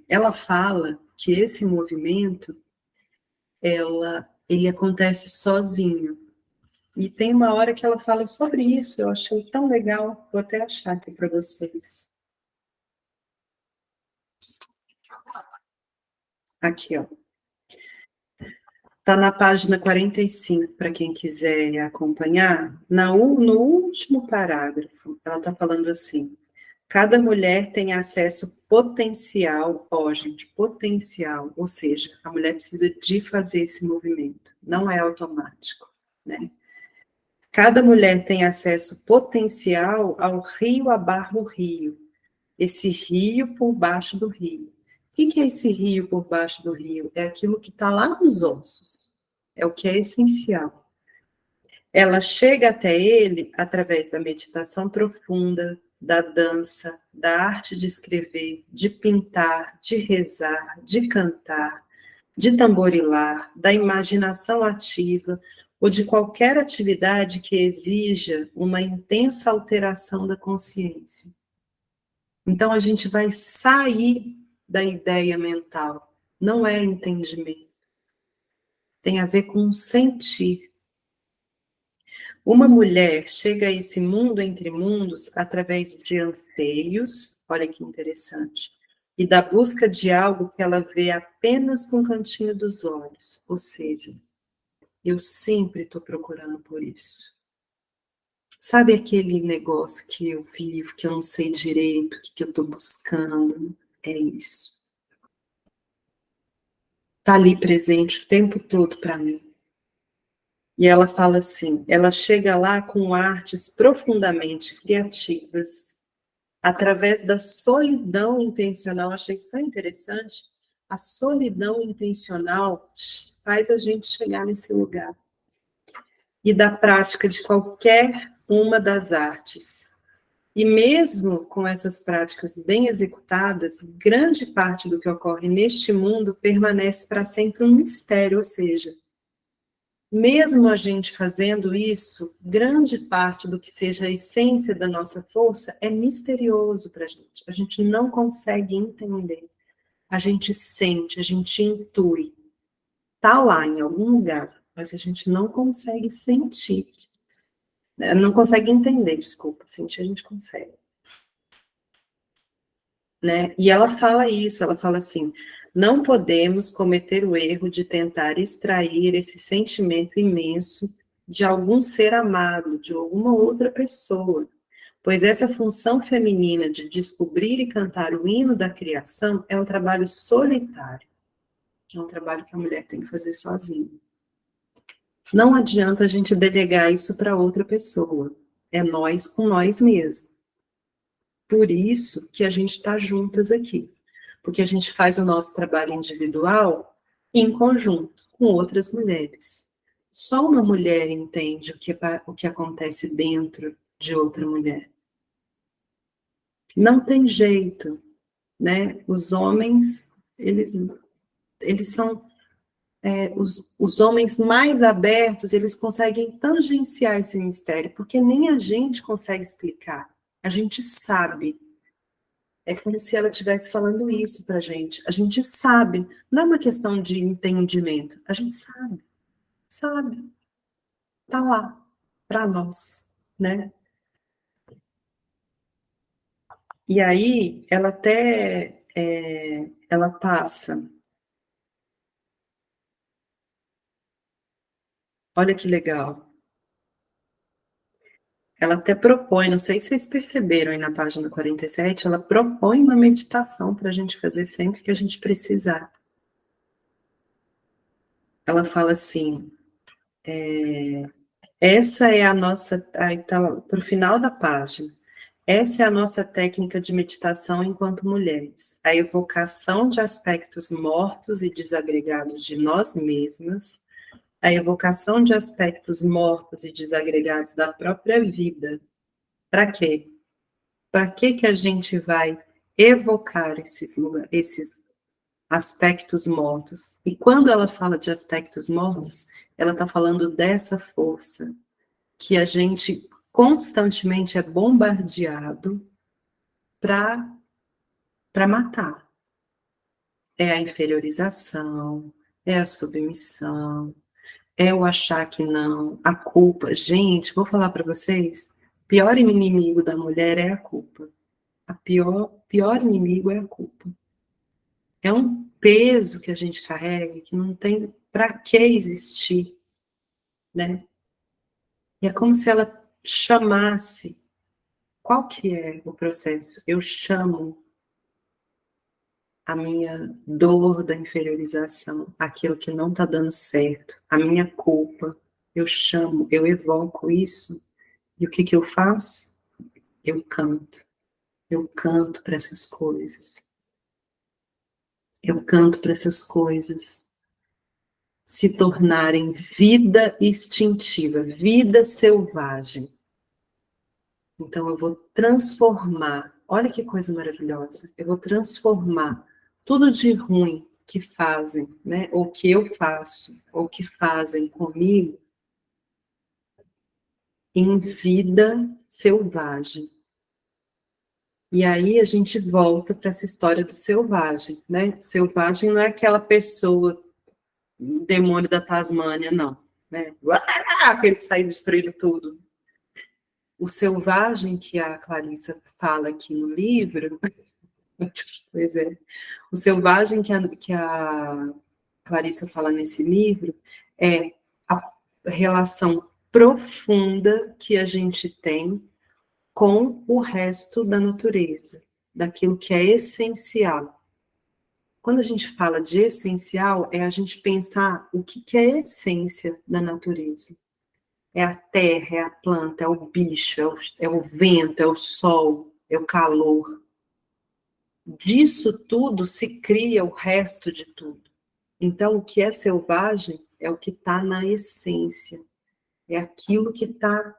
Ela fala que esse movimento ele acontece sozinho. E tem uma hora que ela fala sobre isso, eu achei tão legal, vou até achar aqui para vocês. Aqui, ó. Está na página 45, para quem quiser acompanhar. No último parágrafo, ela está falando assim: cada mulher tem acesso potencial, gente, potencial, ou seja, a mulher precisa de fazer esse movimento, não é automático, né? Cada mulher tem acesso potencial ao rio abarra o rio, esse rio por baixo do rio. O que é esse rio por baixo do rio? É aquilo que está lá nos ossos, é o que é essencial. Ela chega até ele através da meditação profunda, da dança, da arte de escrever, de pintar, de rezar, de cantar, de tamborilar, da imaginação ativa, ou de qualquer atividade que exija uma intensa alteração da consciência. Então, a gente vai sair da ideia mental, não é entendimento. Tem a ver com sentir. Uma mulher chega a esse mundo entre mundos através de anseios, olha que interessante, e da busca de algo que ela vê apenas com o cantinho dos olhos, ou seja, eu sempre estou procurando por isso. Sabe aquele negócio que eu vivo, que eu não sei direito, o que eu estou buscando? É isso. está ali presente o tempo todo para mim. E ela fala assim, ela chega lá com artes profundamente criativas, através da solidão intencional. Achei isso tão interessante. A solidão intencional faz a gente chegar nesse lugar. E da prática de qualquer uma das artes. E mesmo com essas práticas bem executadas, grande parte do que ocorre neste mundo permanece para sempre um mistério, ou seja, mesmo a gente fazendo isso, grande parte do que seja a essência da nossa força é misterioso para a gente. A gente não consegue entender. A gente sente, a gente intui. Está lá em algum lugar, mas a gente não consegue sentir. Não consegue entender, desculpa. Sentir a gente consegue. Né? E ela fala isso, ela fala assim, não podemos cometer o erro de tentar extrair esse sentimento imenso de algum ser amado, de alguma outra pessoa, pois essa função feminina de descobrir e cantar o hino da criação é um trabalho solitário, é um trabalho que a mulher tem que fazer sozinha. Não adianta a gente delegar isso para outra pessoa, é nós com nós mesmos. Por isso que a gente está juntas aqui, porque a gente faz o nosso trabalho individual em conjunto com outras mulheres. Só uma mulher entende o que acontece dentro de outra mulher. Não tem jeito, né? Os homens, eles são os homens mais abertos, eles conseguem tangenciar esse mistério, porque nem a gente consegue explicar. A gente sabe. É como se ela estivesse falando isso pra gente. A gente sabe. Não é uma questão de entendimento. A gente sabe. Sabe. Tá lá. Pra nós. Né? E aí, ela até... ela passa... Olha que legal. Ela até propõe, não sei se vocês perceberam aí na página 47, ela propõe uma meditação para a gente fazer sempre que a gente precisar. Ela fala assim, essa é a nossa, aí tá pro final da página, essa é a nossa técnica de meditação enquanto mulheres, a evocação de aspectos mortos e desagregados de nós mesmas, a evocação de aspectos mortos e desagregados da própria vida. Para quê? Para que a gente vai evocar esses aspectos mortos? E quando ela fala de aspectos mortos, ela está falando dessa força que a gente constantemente é bombardeado para matar. É a inferiorização, é a submissão, é o achar que não, a culpa. Gente, vou falar para vocês, o pior inimigo da mulher é a culpa. A pior inimigo é a culpa. É um peso que a gente carrega que não tem para que existir, né? E é como se ela chamasse. Qual que é o processo? Eu chamo a minha dor da inferiorização, aquilo que não está dando certo, a minha culpa. Eu chamo, eu evoco isso. E o que eu faço? Eu canto. Eu canto para essas coisas. Eu canto para essas coisas se tornarem vida instintiva, vida selvagem. Então eu vou transformar, olha que coisa maravilhosa, eu vou transformar tudo de ruim que fazem, né, ou que eu faço, ou que fazem comigo, em vida selvagem. E aí a gente volta para essa história do selvagem, né? O selvagem não é aquela pessoa, o demônio da Tasmânia, não, né? Aquele que sai destruindo tudo. O selvagem que a Clarissa fala aqui no livro, pois é, o selvagem que a Clarissa fala nesse livro é a relação profunda que a gente tem com o resto da natureza, daquilo que é essencial. Quando a gente fala de essencial, é a gente pensar o que é a essência da natureza. É a terra, é a planta, é o bicho, é o vento, é o sol, é o calor. Disso tudo se cria o resto de tudo. Então, o que é selvagem é o que está na essência. É aquilo que está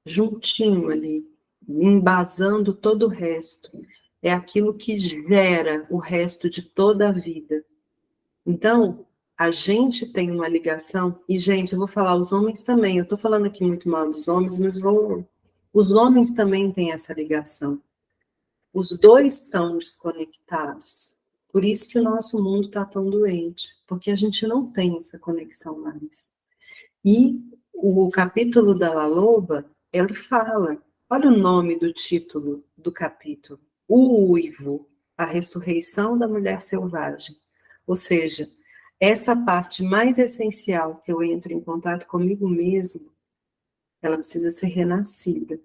juntinho ali, embasando todo o resto. É aquilo que gera o resto de toda a vida. Então, a gente tem uma ligação, e, gente, eu vou falar, os homens também, eu estou falando aqui muito mal dos homens, mas os homens também têm essa ligação. Os dois estão desconectados. Por isso que o nosso mundo está tão doente, porque a gente não tem essa conexão mais. E o capítulo da La Loba, ele fala, olha o nome do título do capítulo, O Uivo, a ressurreição da mulher selvagem. Ou seja, essa parte mais essencial que eu entro em contato comigo mesmo, ela precisa ser renascida.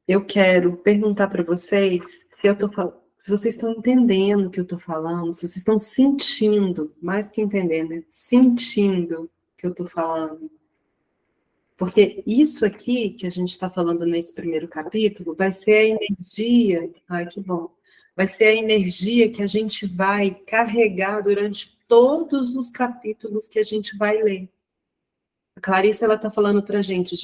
Eu quero perguntar para vocês se vocês estão entendendo o que eu estou falando, se vocês estão sentindo, mais que entendendo, né? Sentindo o que eu estou falando. Porque isso aqui que a gente está falando nesse primeiro capítulo vai ser a energia, ai que bom, vai ser a energia que a gente vai carregar durante todos os capítulos que a gente vai ler. A Clarissa, ela está falando para a gente,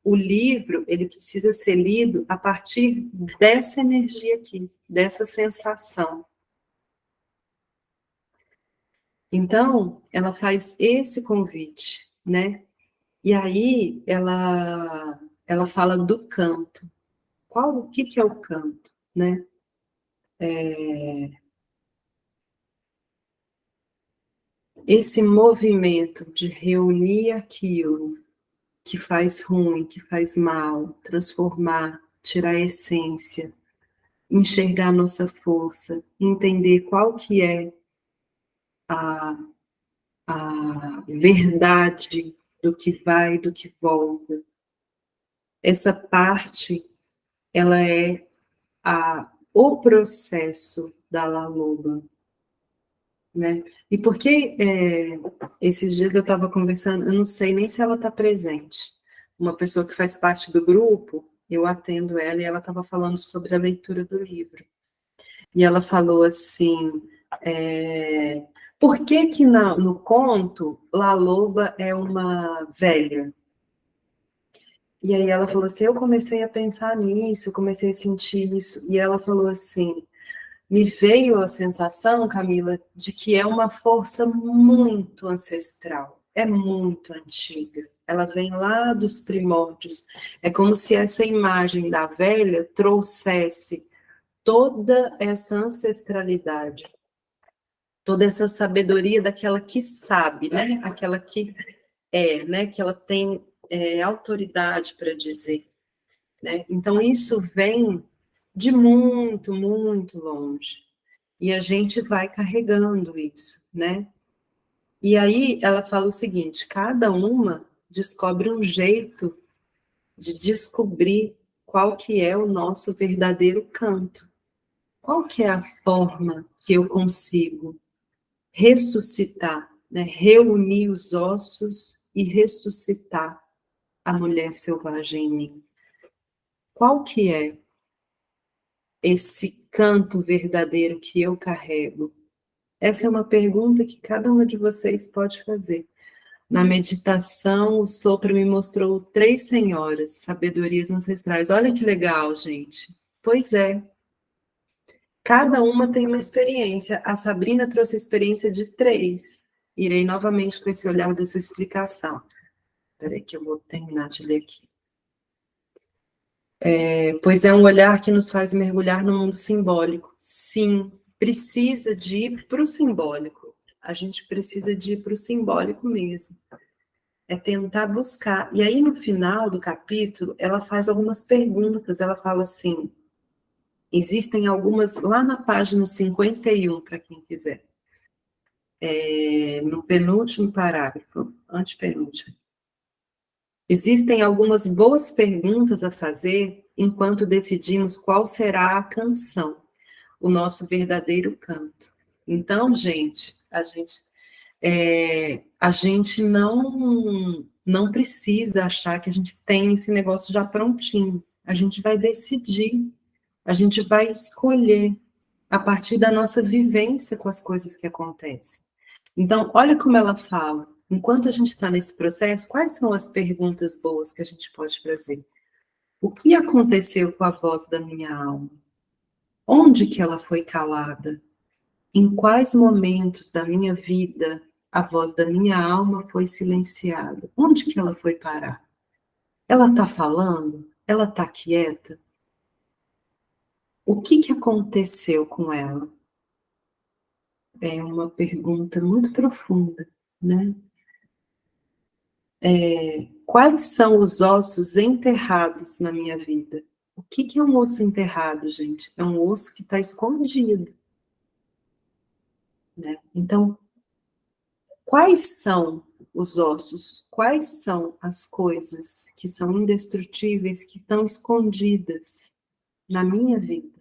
o livro, ele precisa ser lido a partir dessa energia aqui, dessa sensação. Então, ela faz esse convite, né? E aí, ela fala do canto. O que é o canto, né? Esse movimento de reunir aquilo que faz ruim, que faz mal, transformar, tirar a essência, enxergar a nossa força, entender qual que é a verdade do que vai, do que volta. Essa parte, ela é o processo da La Loba, né? E por que esses dias eu estava conversando, eu não sei nem se ela está presente, uma pessoa que faz parte do grupo, eu atendo ela e ela estava falando sobre a leitura do livro. E ela falou assim, por que que no conto La Loba é uma velha? E aí ela falou assim, eu comecei a pensar nisso, eu comecei a sentir isso, e ela falou assim, me veio a sensação, Camila, de que é uma força muito ancestral, é muito antiga. Ela vem lá dos primórdios. É como se essa imagem da velha trouxesse toda essa ancestralidade, toda essa sabedoria daquela que sabe, né? Aquela que né? Que ela tem autoridade para dizer, né? Então isso vem de muito, muito longe. E a gente vai carregando isso, né? E aí ela fala o seguinte, cada uma descobre um jeito de descobrir qual que é o nosso verdadeiro canto. Qual que é a forma que eu consigo ressuscitar, né? Reunir os ossos e ressuscitar a mulher selvagem em mim? Qual que é esse canto verdadeiro que eu carrego? Essa é uma pergunta que cada uma de vocês pode fazer. Na meditação, o sopro me mostrou 3 senhoras, sabedorias ancestrais. Olha que legal, gente. Pois é. Cada uma tem uma experiência. A Sabrina trouxe a experiência de 3. Irei novamente com esse olhar da sua explicação. Espera aí que eu vou terminar de ler aqui. Pois é um olhar que nos faz mergulhar no mundo simbólico. Sim, precisa de ir para o simbólico. A gente precisa de ir para o simbólico mesmo. É tentar buscar. E aí, no final do capítulo, ela faz algumas perguntas. Ela fala assim, existem algumas, lá na página 51, para quem quiser. No penúltimo parágrafo, antepenúltimo. Existem algumas boas perguntas a fazer enquanto decidimos qual será a canção, o nosso verdadeiro canto. Então, gente, a gente não precisa achar que a gente tem esse negócio já prontinho. A gente vai decidir, a gente vai escolher a partir da nossa vivência com as coisas que acontecem. Então, olha como ela fala. Enquanto a gente está nesse processo, quais são as perguntas boas que a gente pode fazer? O que aconteceu com a voz da minha alma? Onde que ela foi calada? Em quais momentos da minha vida a voz da minha alma foi silenciada? Onde que ela foi parar? Ela está falando? Ela está quieta? O que aconteceu com ela? É uma pergunta muito profunda, né? Quais são os ossos enterrados na minha vida? O que é um osso enterrado, gente? É um osso que está escondido, né? Então, quais são os ossos? Quais são as coisas que são indestrutíveis, que estão escondidas na minha vida?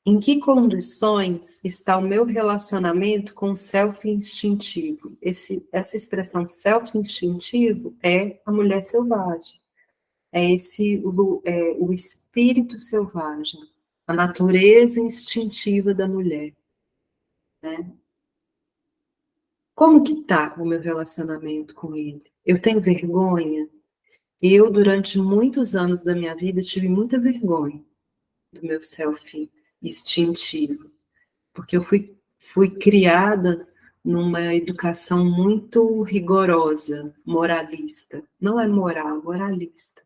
Em que condições está o meu relacionamento com o self instintivo? Essa expressão self instintivo é a mulher selvagem. É o espírito selvagem, a natureza instintiva da mulher, né? Como que está o meu relacionamento com ele? Eu tenho vergonha? Eu, durante muitos anos da minha vida, tive muita vergonha do meu self instintivo, porque eu fui criada numa educação muito rigorosa, moralista. Não é moral, moralista.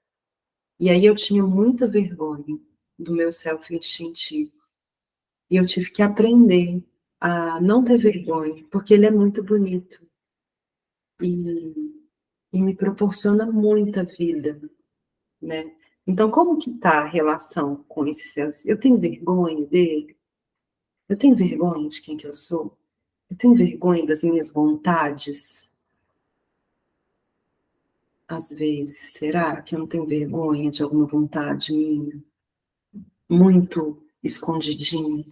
E aí eu tinha muita vergonha do meu self instintivo. E eu tive que aprender a não ter vergonha, porque ele é muito bonito. E me proporciona muita vida, né? Então, como que está a relação com esse self? Eu tenho vergonha dele? Eu tenho vergonha de quem que eu sou? Eu tenho vergonha das minhas vontades? Às vezes, será que eu não tenho vergonha de alguma vontade minha? Muito escondidinha?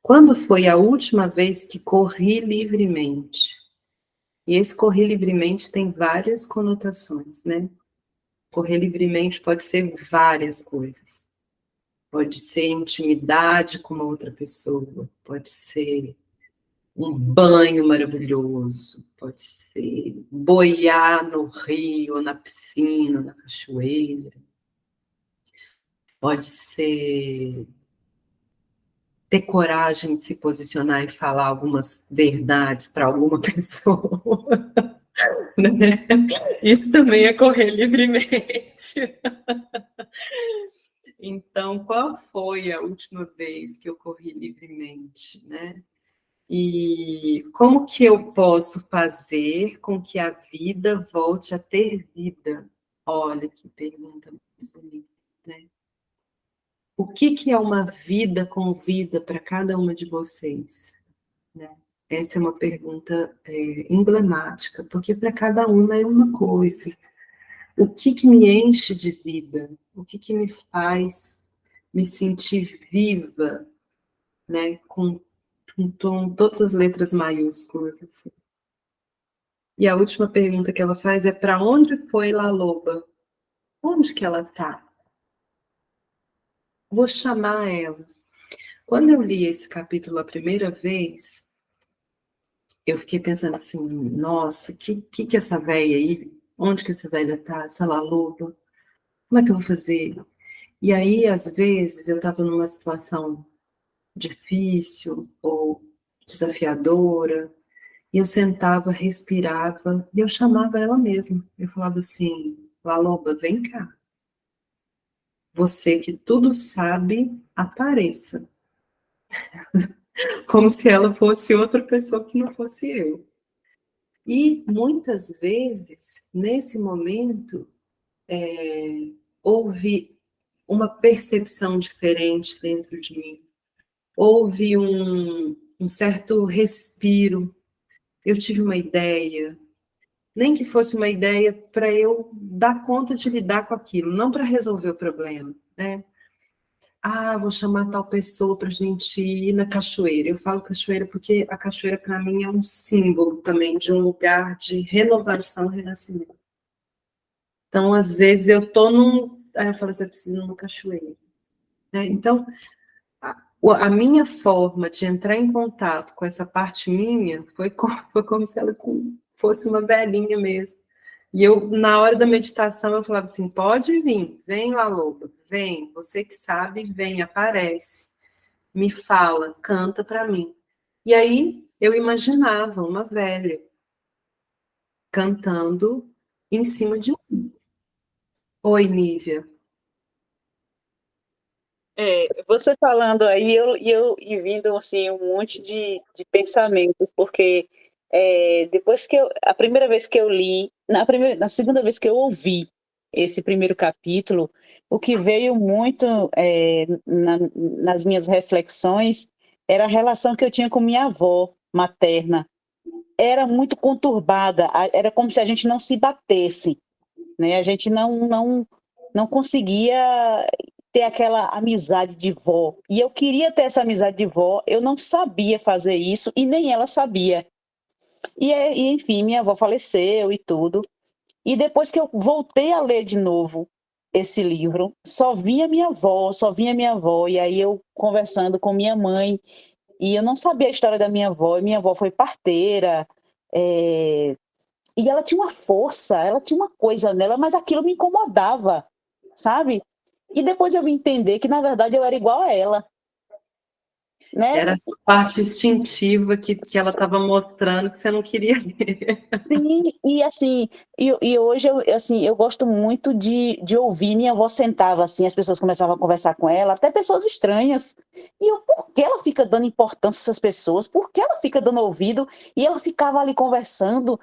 Quando foi a última vez que corri livremente? E esse correr livremente tem várias conotações, né? Correr livremente pode ser várias coisas. Pode ser intimidade com uma outra pessoa, pode ser um banho maravilhoso, pode ser boiar no rio, na piscina, na cachoeira, pode ser ter coragem de se posicionar e falar algumas verdades para alguma pessoa, né? Isso também é correr livremente. Então, qual foi a última vez que eu corri livremente, né? E como que eu posso fazer com que a vida volte a ter vida? Olha que pergunta mais bonita, né? O que é uma vida com vida para cada uma de vocês? Né? Essa é uma pergunta emblemática, porque para cada uma é uma coisa. O que me enche de vida? O que me faz me sentir viva, né? Com todas as letras maiúsculas, assim. E a última pergunta que ela faz é: para onde foi La Loba? Onde que ela está? Vou chamar ela. Quando eu li esse capítulo a primeira vez, eu fiquei pensando assim: nossa, que essa véia aí? Onde que essa véia está? Essa La Loba? Como é que eu vou fazer? E aí, às vezes, eu estava numa situação difícil ou desafiadora, e eu sentava, respirava, e eu chamava ela mesma. Eu falava assim: La Loba, vem cá. Você que tudo sabe, apareça. Como se ela fosse outra pessoa que não fosse eu. E muitas vezes, nesse momento, houve uma percepção diferente dentro de mim. Houve um certo respiro. Eu tive uma ideia, nem que fosse uma ideia para eu dar conta de lidar com aquilo, não para resolver o problema, né? Ah, vou chamar tal pessoa para a gente ir na cachoeira. Eu falo cachoeira porque a cachoeira, para mim, é um símbolo também de um lugar de renovação, renascimento. Então, às vezes, eu estou num... Aí eu falo assim, eu preciso ir numa cachoeira. Né? Então, a minha forma de entrar em contato com essa parte minha foi como se ela assim, fosse uma velhinha mesmo. E eu, na hora da meditação, eu falava assim, pode vir, vem lá, loba, vem, você que sabe, vem, aparece, me fala, canta para mim. E aí eu imaginava uma velha cantando em cima de mim. Oi, Nívia. Você falando aí, e vindo assim, um monte de pensamentos, porque depois que a primeira vez que eu li, na segunda vez que eu ouvi esse primeiro capítulo, o que veio muito nas minhas reflexões era a relação que eu tinha com minha avó materna. Era muito conturbada, era como se a gente não se batesse, né? A gente não conseguia ter aquela amizade de vó. E eu queria ter essa amizade de vó, eu não sabia fazer isso e nem ela sabia. Enfim, minha avó faleceu e tudo. E depois que eu voltei a ler de novo esse livro, só vinha minha avó, e aí eu conversando com minha mãe, e eu não sabia a história da minha avó, e minha avó foi parteira, e ela tinha uma força, ela tinha uma coisa nela, mas aquilo me incomodava, sabe? E depois eu vim entender que, na verdade, eu era igual a ela, né? Era a parte instintiva que ela estava mostrando que você não queria ver. Sim, e assim, e hoje assim, eu gosto muito de ouvir. Minha avó sentava assim, as pessoas começavam a conversar com ela, até pessoas estranhas. E eu, por que ela fica dando importância a essas pessoas? Por que ela fica dando ouvido? E ela ficava ali conversando,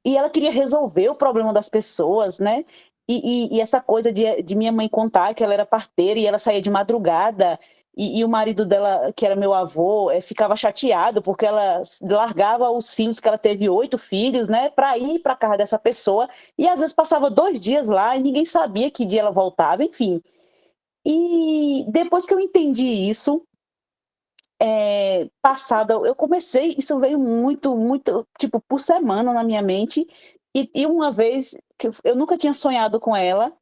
e ela queria resolver o problema das pessoas, né? E essa coisa de minha mãe contar que ela era parteira e ela saía de madrugada, e o marido dela, que era meu avô, ficava chateado porque ela largava os filhos, que ela teve 8 filhos, né, para ir para casa dessa pessoa, e às vezes passava 2 dias lá e ninguém sabia que dia ela voltava, enfim. E depois que eu entendi isso, passada, eu comecei, isso veio muito, muito, tipo, por semana na minha mente, e uma vez, que eu nunca tinha sonhado com ela,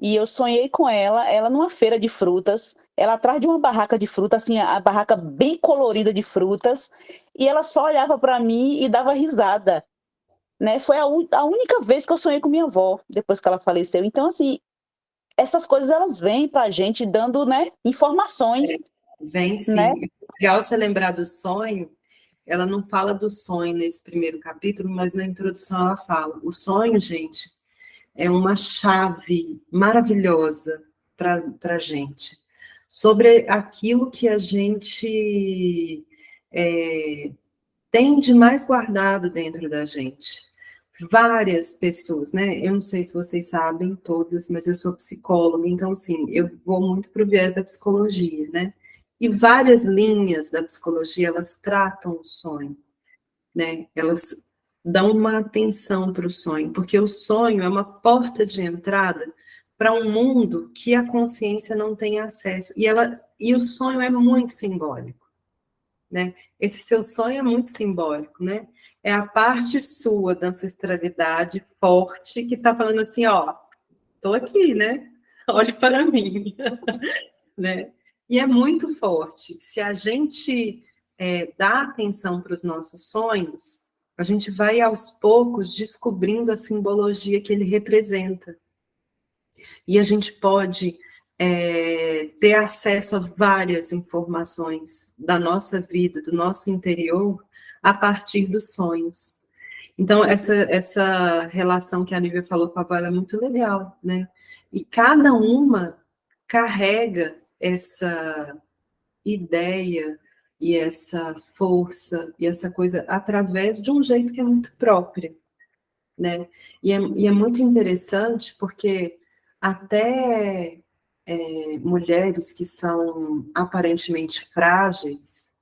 e eu sonhei com ela numa feira de frutas, ela atrás de uma barraca de frutas, assim, a barraca bem colorida de frutas, e ela só olhava para mim e dava risada, né? Foi a única vez que eu sonhei com minha avó, depois que ela faleceu. Então, assim, essas coisas, elas vêm pra gente dando, né, informações, Vem né? sim. É legal você lembrar do sonho. Ela não fala do sonho nesse primeiro capítulo, mas na introdução ela fala. O sonho, gente, é uma chave maravilhosa para a gente. Sobre aquilo que a gente tem de mais guardado dentro da gente. Várias pessoas, né? Eu não sei se vocês sabem todas, mas eu sou psicóloga, então, assim, eu vou muito para o viés da psicologia, né? E várias linhas da psicologia, elas tratam o sonho, né? Elas dão uma atenção para o sonho, porque o sonho é uma porta de entrada para um mundo que a consciência não tem acesso. E o sonho é muito simbólico, né? Esse seu sonho é muito simbólico, né? É a parte sua da ancestralidade forte que está falando assim, ó, tô aqui, né? Olhe para mim, né? E é muito forte. Se a gente dá atenção para os nossos sonhos, a gente vai aos poucos descobrindo a simbologia que ele representa. E a gente pode ter acesso a várias informações da nossa vida, do nosso interior, a partir dos sonhos. Então, essa relação que a Nívia falou com a avó é muito legal, né? E cada uma carrega essa ideia e essa força e essa coisa através de um jeito que é muito próprio, né? E é muito interessante porque até mulheres que são aparentemente frágeis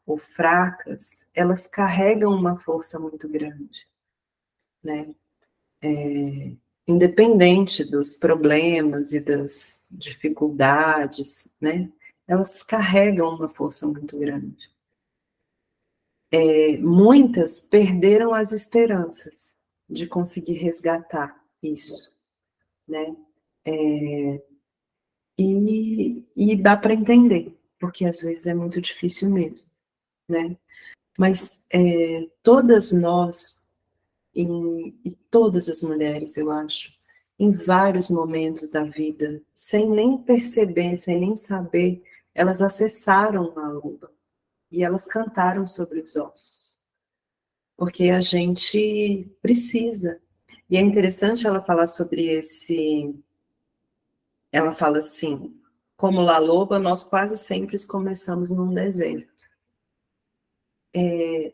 ou fracas, elas carregam uma força muito grande, né? independente dos problemas e das dificuldades, né? Elas carregam uma força muito grande. Muitas perderam as esperanças de conseguir resgatar isso, né? E dá para entender, porque às vezes é muito difícil mesmo, né? Mas todas nós, e todas as mulheres, eu acho, em vários momentos da vida, sem nem perceber, sem nem saber, elas acessaram a loba e elas cantaram sobre os ossos, porque a gente precisa. E é interessante ela falar sobre ela fala assim, como La Loba, nós quase sempre começamos num deserto.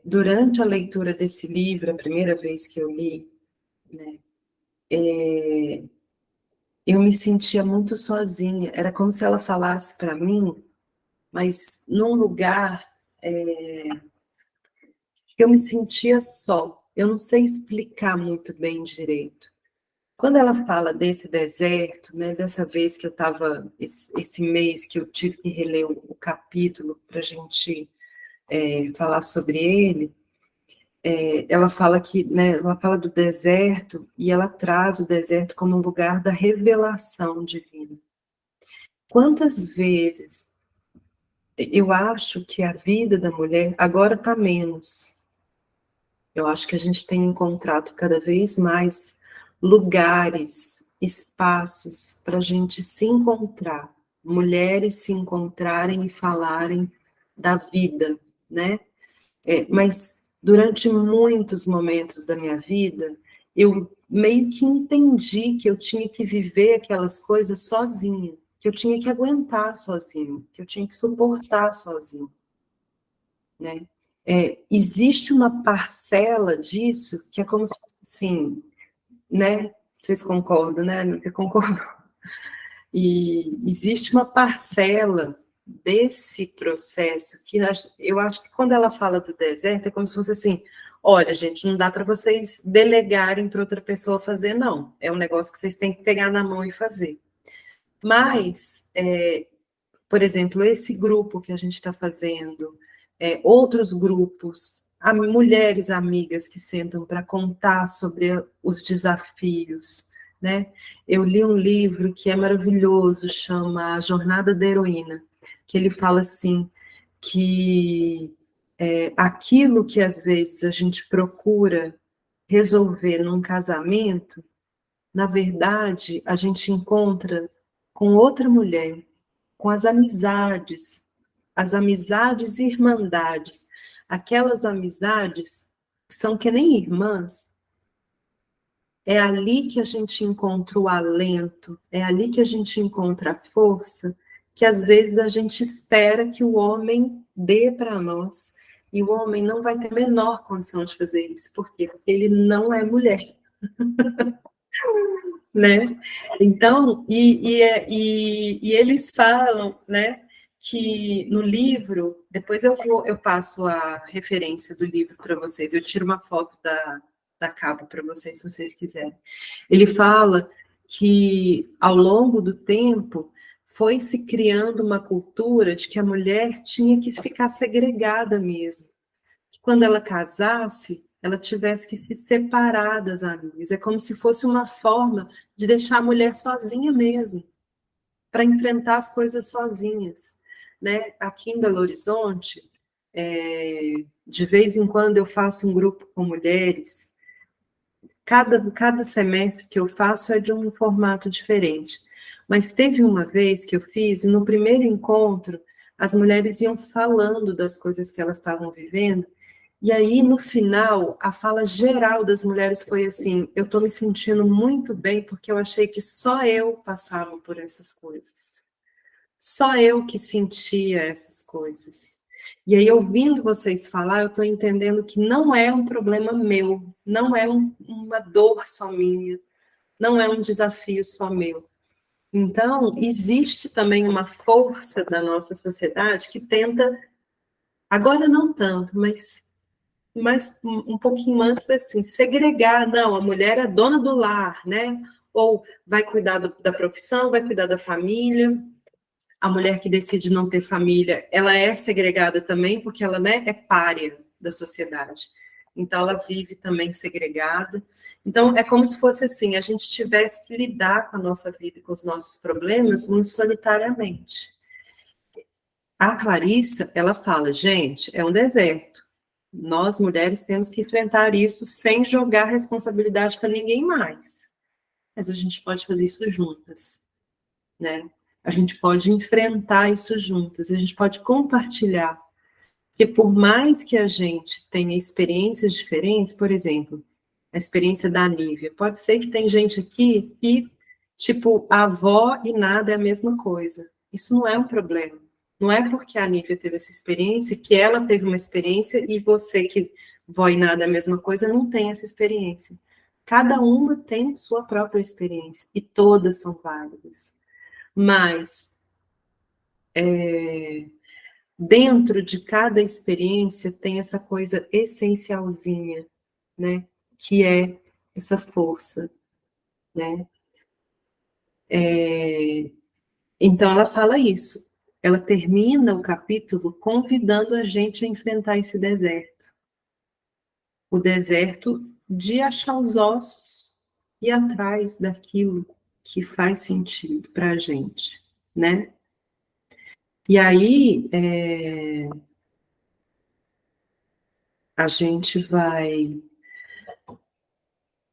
Durante a leitura desse livro, a primeira vez que eu li, né, eu me sentia muito sozinha. Era como se ela falasse para mim, mas num lugar que eu me sentia só. Eu não sei explicar muito bem direito. Quando ela fala desse deserto, né, dessa vez que eu estava, esse mês que eu tive que reler o capítulo para a gente falar sobre ele, ela fala que, né, ela fala do deserto e ela traz o deserto como um lugar da revelação divina. Quantas vezes eu acho que a vida da mulher agora está menos. Eu acho que a gente tem encontrado cada vez mais lugares, espaços para a gente se encontrar, mulheres se encontrarem e falarem da vida, né? Mas durante muitos momentos da minha vida, eu meio que entendi que eu tinha que viver aquelas coisas sozinha, que eu tinha que aguentar sozinho, que eu tinha que suportar sozinho, né? Existe uma parcela disso que é como se fosse assim, né? Vocês concordam, né? Eu concordo. E existe uma parcela desse processo que eu acho que quando ela fala do deserto é como se fosse assim, olha, gente, não dá para vocês delegarem para outra pessoa fazer, não. É um negócio que vocês têm que pegar na mão e fazer. Mas, por exemplo, esse grupo que a gente está fazendo, outros grupos, mulheres amigas que sentam para contar sobre os desafios, né? Eu li um livro que é maravilhoso, chama A Jornada da Heroína, que ele fala assim, que aquilo que às vezes a gente procura resolver num casamento, na verdade, a gente encontra com outra mulher, com as amizades e irmandades, aquelas amizades que são que nem irmãs. É ali que a gente encontra o alento, é ali que a gente encontra a força, que às vezes a gente espera que o homem dê para nós, e o homem não vai ter a menor condição de fazer isso. Por quê? Porque ele não é mulher. Né? Então, e eles falam, né, que no livro, depois eu passo a referência do livro para vocês, eu tiro uma foto da capa para vocês, se vocês quiserem. Ele fala que, ao longo do tempo, foi se criando uma cultura de que a mulher tinha que ficar segregada mesmo, que quando ela casasse, ela tivesse que se separar das amigas. É como se fosse uma forma de deixar a mulher sozinha mesmo, para enfrentar as coisas sozinhas. Né? Aqui em Belo Horizonte, de vez em quando eu faço um grupo com mulheres. Cada semestre que eu faço é de um formato diferente. Mas teve uma vez que eu fiz, e no primeiro encontro, as mulheres iam falando das coisas que elas estavam vivendo, e aí, no final, a fala geral das mulheres foi assim, eu estou me sentindo muito bem porque eu achei que só eu passava por essas coisas. Só eu que sentia essas coisas. E aí, ouvindo vocês falar, eu estou entendendo que não é um problema meu, não é uma dor só minha, não é um desafio só meu. Então, existe também uma força da nossa sociedade que tenta, agora não tanto, mas mas um pouquinho antes, assim, segregar, não, a mulher é dona do lar, né? Ou vai cuidar da profissão, vai cuidar da família. A mulher que decide não ter família, ela é segregada também, porque ela, né, é pária da sociedade. Então, ela vive também segregada. Então, é como se fosse assim, a gente tivesse que lidar com a nossa vida e com os nossos problemas muito solitariamente. A Clarissa, ela fala, gente, é um deserto. Nós, mulheres, temos que enfrentar isso sem jogar a responsabilidade para ninguém mais. Mas a gente pode fazer isso juntas, né? A gente pode enfrentar isso juntas, a gente pode compartilhar. Porque por mais que a gente tenha experiências diferentes, por exemplo, a experiência da Nívia, pode ser que tem gente aqui que, tipo, a avó e nada é a mesma coisa. Isso não é um problema. Não é porque a Nívia teve essa experiência que ela teve uma experiência e você que vó e nada é a mesma coisa não tem essa experiência. Cada uma tem sua própria experiência e todas são válidas. Mas dentro de cada experiência tem essa coisa essencialzinha, né? Que é essa força, né? Então ela fala isso. Ela termina o capítulo convidando a gente a enfrentar esse deserto. O deserto de achar os ossos e ir atrás daquilo que faz sentido para a gente, né? E aí, a gente vai...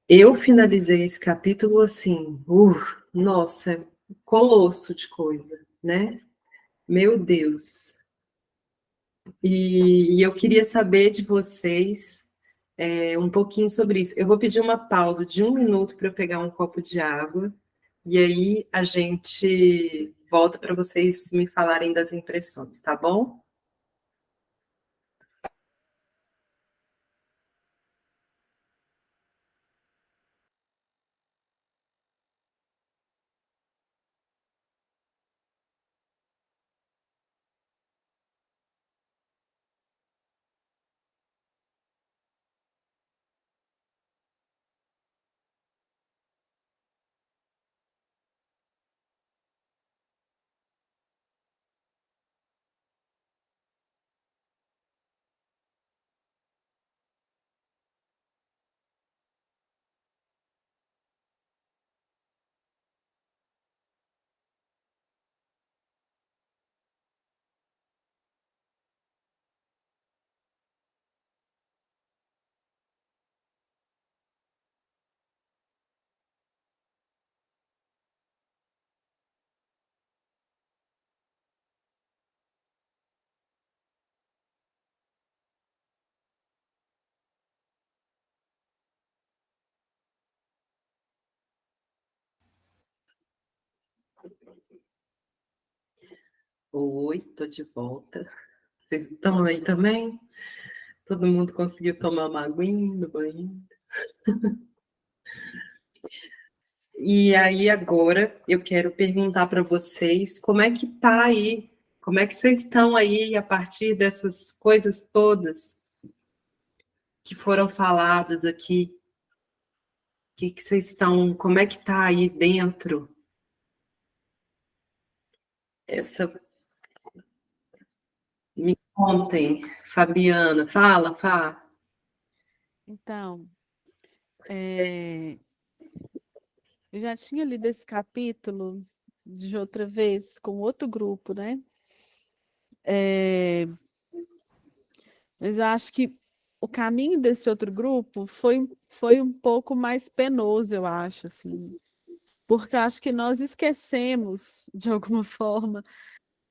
Eu finalizei esse capítulo assim, nossa, colosso de coisa, né? Meu Deus. E eu queria saber de vocês um pouquinho sobre isso. Eu vou pedir uma pausa de 1 minuto para eu pegar um copo de água, e aí a gente volta para vocês me falarem das impressões, tá bom? Oi, estou de volta. Vocês estão aí também? Todo mundo conseguiu tomar uma aguinha no banho? E aí agora eu quero perguntar para vocês como é que tá aí, como é que vocês estão aí a partir dessas coisas todas que foram faladas aqui, que vocês estão, como é que tá aí dentro essa, me contem, Fabiana, fala, Fá. Então, eu já tinha lido esse capítulo de outra vez com outro grupo, né? Mas eu acho que o caminho desse outro grupo foi um pouco mais penoso, eu acho, assim, porque eu acho que nós esquecemos, de alguma forma,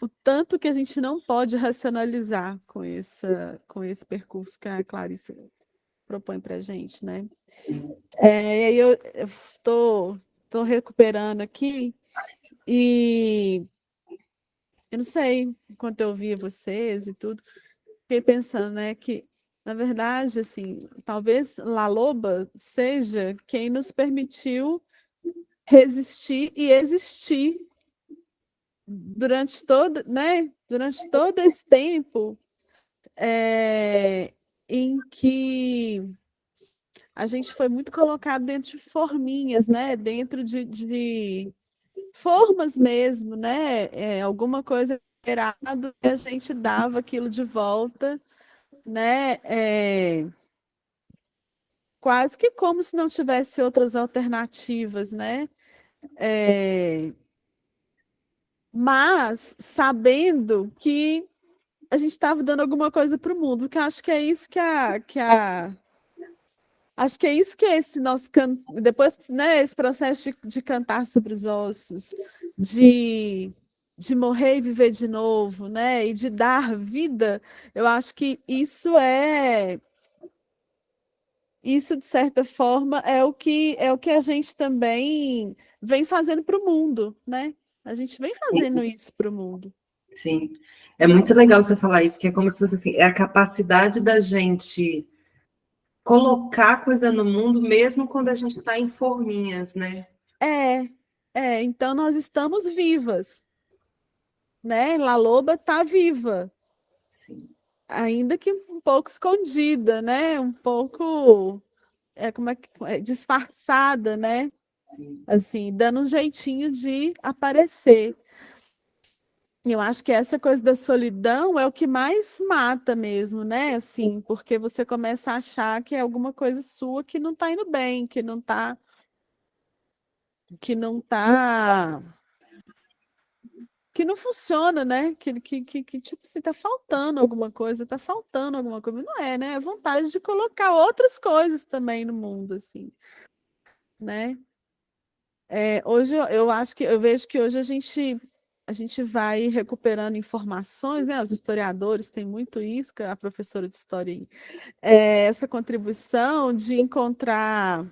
o tanto que a gente não pode racionalizar com esse percurso que a Clarice propõe para a gente, né? E aí eu tô recuperando aqui e eu não sei, enquanto eu ouvia vocês e tudo, fiquei pensando, né, que, na verdade, assim, talvez La Loba seja quem nos permitiu resistir e existir durante todo, né, durante todo esse tempo, em que a gente foi muito colocado dentro de forminhas, né? Dentro de formas mesmo, né? Alguma coisa errada, e a gente dava aquilo de volta, né? Quase que como se não tivesse outras alternativas, né? Mas sabendo que a gente estava dando alguma coisa para o mundo, porque eu acho que é isso acho que é isso que é esse nosso depois, né, esse processo de cantar sobre os ossos, de, de morrer e viver de novo, né, e de dar vida, eu acho que isso de certa forma é o que a gente também vem fazendo para o mundo, né? A gente vem fazendo isso para o mundo. Sim. É muito legal você falar isso, que é como se fosse assim, é a capacidade da gente colocar coisa no mundo, mesmo quando a gente está em forminhas, né? Então nós estamos vivas, né? La Loba está viva, Sim, ainda que um pouco escondida, né? Um pouco, como é que disfarçada, né? sim. Assim, dando um jeitinho de aparecer. E eu acho que essa coisa da solidão é o que mais mata mesmo, né? Assim, porque você começa a achar que é alguma coisa sua que não está indo bem, que não funciona, né? Que tipo, se tá faltando alguma coisa, tá faltando alguma coisa. Não é, né? É vontade de colocar outras coisas também no mundo, assim, né? Hoje eu acho que eu vejo que hoje a gente vai recuperando informações, né? Os historiadores têm muito isso, que a professora de história aí, essa contribuição de encontrar,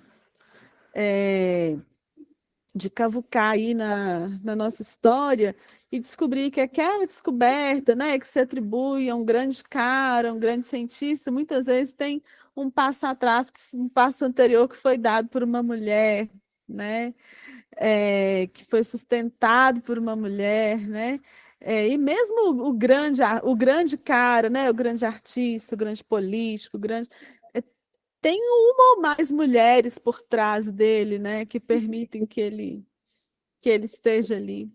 de cavucar aí na nossa história e descobrir que aquela descoberta, né, que se atribui a um grande cara, um grande cientista, muitas vezes tem um passo atrás, um passo anterior que foi dado por uma mulher, né, que foi sustentado por uma mulher, né, e mesmo o grande cara, né, o grande artista, o grande político, tem uma ou mais mulheres por trás dele, né, que permitem que ele esteja ali.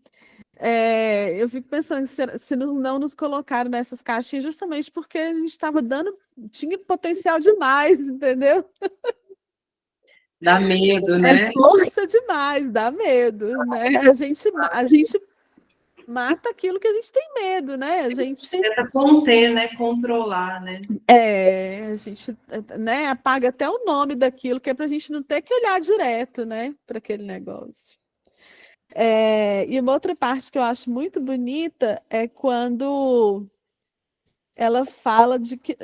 Eu fico pensando se não nos colocaram nessas caixinhas justamente porque a gente estava tinha potencial demais, entendeu? Dá medo, É né? força demais, dá medo, né? A gente mata aquilo que a gente tem medo, né? Tenta conter, né? Controlar, né? A gente, né, apaga até o nome daquilo, que é para a gente não ter que olhar direto, né, para aquele negócio. E uma outra parte que eu acho muito bonita é quando ela fala de que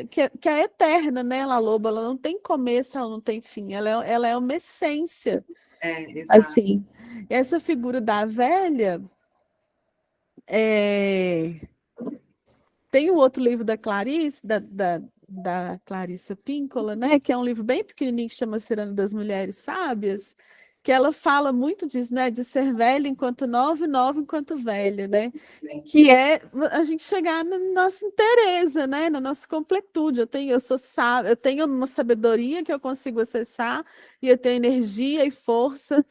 é eterna, né, La Loba, ela não tem começo, ela não tem fim, ela é uma essência, Exato. assim. Essa figura da velha, tem um outro livro da Clarice, da Clarissa Píncola, né, que é um livro bem pequenininho que chama Cirano das Mulheres Sábias, que ela fala muito disso, né, de ser velha enquanto nova e nova enquanto velha, né, que é a gente chegar na nossa inteireza, né, na nossa completude. Eu tenho uma sabedoria que eu consigo acessar e eu tenho energia e força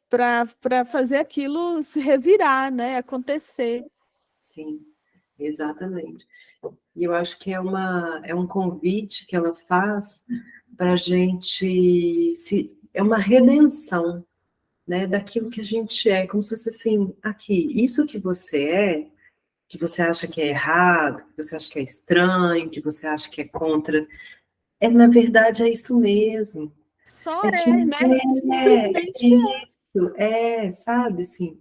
para fazer aquilo se revirar, né, acontecer. Sim, exatamente. E eu acho que é um convite que ela faz para a gente é uma redenção, né, daquilo que a gente é, como se fosse assim, aqui, isso que você acha que é errado, que você acha que é estranho, que você acha que é contra, na verdade é isso mesmo. Só É que né? Simplesmente isso, sabe, assim,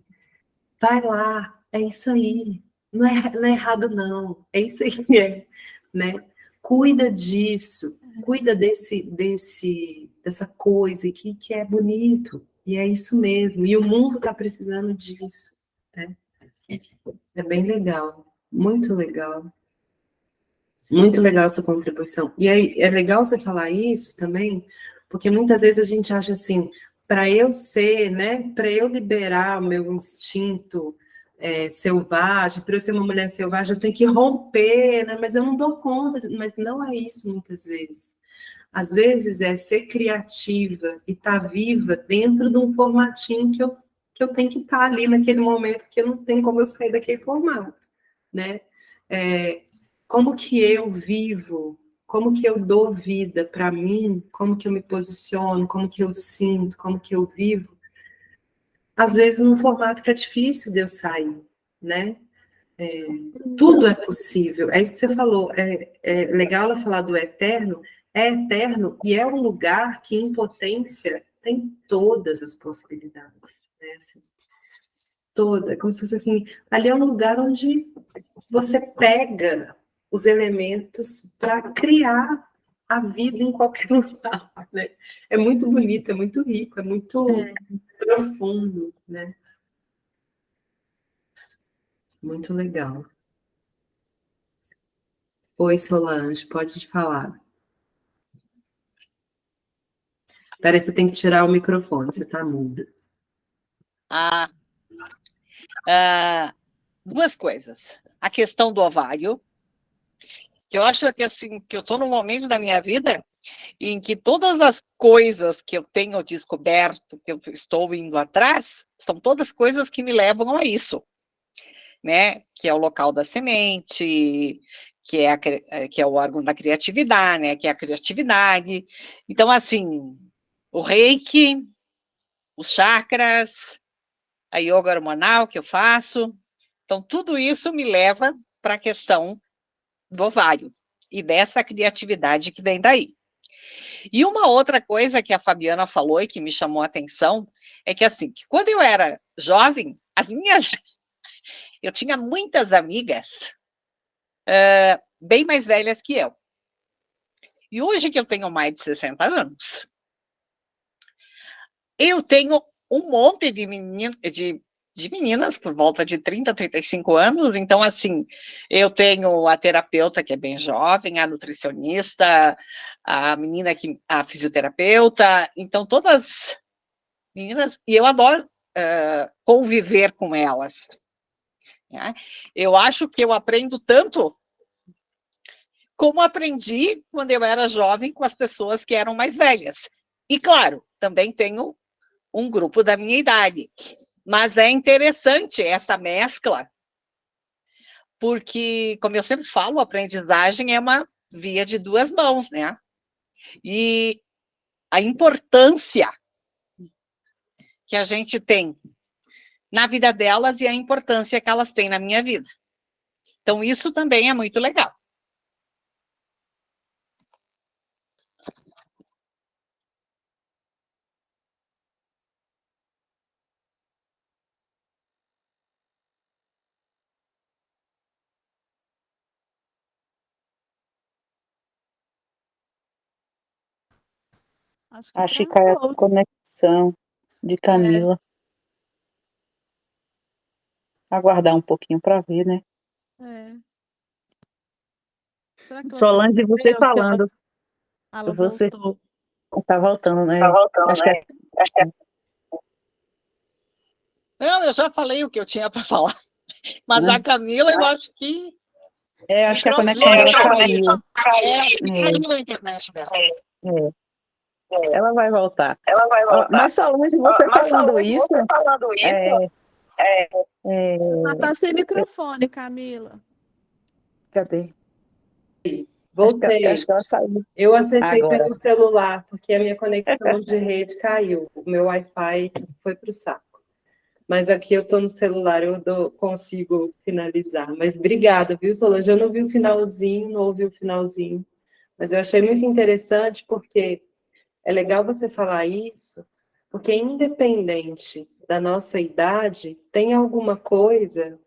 vai lá, é isso aí, não é errado não, é isso aí que é, né? Cuida disso, cuida dessa coisa que é bonito, e é isso mesmo, e o mundo está precisando disso, né? É bem legal, muito legal essa contribuição. E aí, é legal você falar isso também, porque muitas vezes a gente acha assim, para eu ser, né, para eu liberar o meu instinto selvagem, para eu ser uma mulher selvagem eu tenho que romper, né? Mas eu não dou conta, mas não é isso muitas vezes. Às vezes é ser criativa e estar viva dentro de um formatinho que eu tenho que estar ali naquele momento, porque eu não tenho como eu sair daquele formato, né? Como que eu vivo, como que eu dou vida para mim, como que eu me posiciono, como que eu sinto, como que eu vivo, às vezes num formato que é difícil de eu sair, né? Tudo é possível, é isso que você falou, é legal ela falar do eterno, é eterno e é um lugar que em potência tem todas as possibilidades, né? Assim, é como se fosse assim, ali é um lugar onde você pega os elementos para criar a vida em qualquer lugar, né? É muito bonito, é muito rico, é muito profundo, né? Muito legal. Oi, Solange, pode falar. Parece que você tem que tirar o microfone, você está muda. Duas coisas. A questão do ovário, que eu acho que assim, que eu estou num momento da minha vida em que todas as coisas que eu tenho descoberto, que eu estou indo atrás, são todas coisas que me levam a isso, né? Que é o local da semente, que é o órgão da criatividade, né? Que é a criatividade. Então, assim, o reiki, os chakras, a yoga hormonal que eu faço. Então, tudo isso me leva para a questão do ovário e dessa criatividade que vem daí. E uma outra coisa que a Fabiana falou e que me chamou a atenção é que, assim, que quando eu era jovem, eu tinha muitas amigas bem mais velhas que eu. E hoje que eu tenho mais de 60 anos, eu tenho um monte de meninas por volta de 30, 35 anos, então, assim, eu tenho a terapeuta que é bem jovem, a nutricionista, a fisioterapeuta, então, todas meninas, e eu adoro conviver com elas, né? Eu acho que eu aprendo tanto como aprendi quando eu era jovem com as pessoas que eram mais velhas. E, claro, também tenho um grupo da minha idade. Mas é interessante essa mescla, porque, como eu sempre falo, a aprendizagem é uma via de duas mãos, né? E a importância que a gente tem na vida delas e a importância que elas têm na minha vida. Então, isso também é muito legal. Acho que Acho que caiu a travou. conexão de Camila. Aguardar um pouquinho para ver, né? Será que ela Solange, você percebeu que falando, ela você voltou? tá voltando, né? Tá voltando, Acho né? que Não, eu já falei o que eu tinha para falar. Mas a Camila, eu acho que acho que a conexão dela caiu. Caiu a internet dela. Ela vai voltar. Ela vai voltar. Mas Solange, você falando isso, Ela tá sem microfone, Camila. cadê? Voltei. Acho que ela saiu. Eu acessei Agora. pelo celular, porque a minha conexão de rede caiu. O meu Wi-Fi foi para o saco. Mas aqui eu estou no celular, consigo finalizar. Mas obrigada, viu, Solange? Eu não vi o finalzinho, não ouvi o finalzinho. Mas eu achei muito interessante, porque é legal você falar isso, porque independente da nossa idade, tem alguma coisa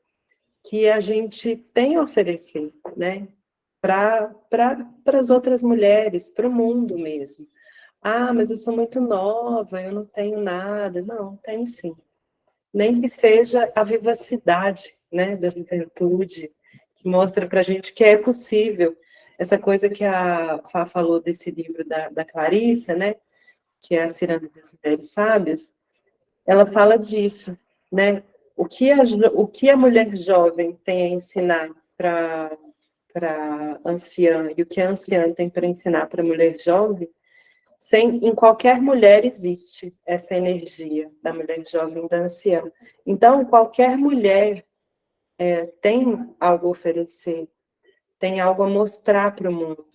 que a gente tem a oferecer, né? Para as outras mulheres, para o mundo mesmo. Ah, mas eu sou muito nova, eu não tenho nada. Não, tem sim. Nem que seja a vivacidade, né, da juventude, que mostra para a gente que é possível. Essa coisa que a Fá falou desse livro da Clarissa, né, que é a Ciranda das Mulheres Sábias, ela fala disso, né? o que a mulher jovem tem a ensinar para anciã e o que a anciã tem para ensinar para a mulher jovem, em qualquer mulher existe essa energia da mulher jovem e da anciã. Então, qualquer mulher tem algo a oferecer, tem algo a mostrar para o mundo,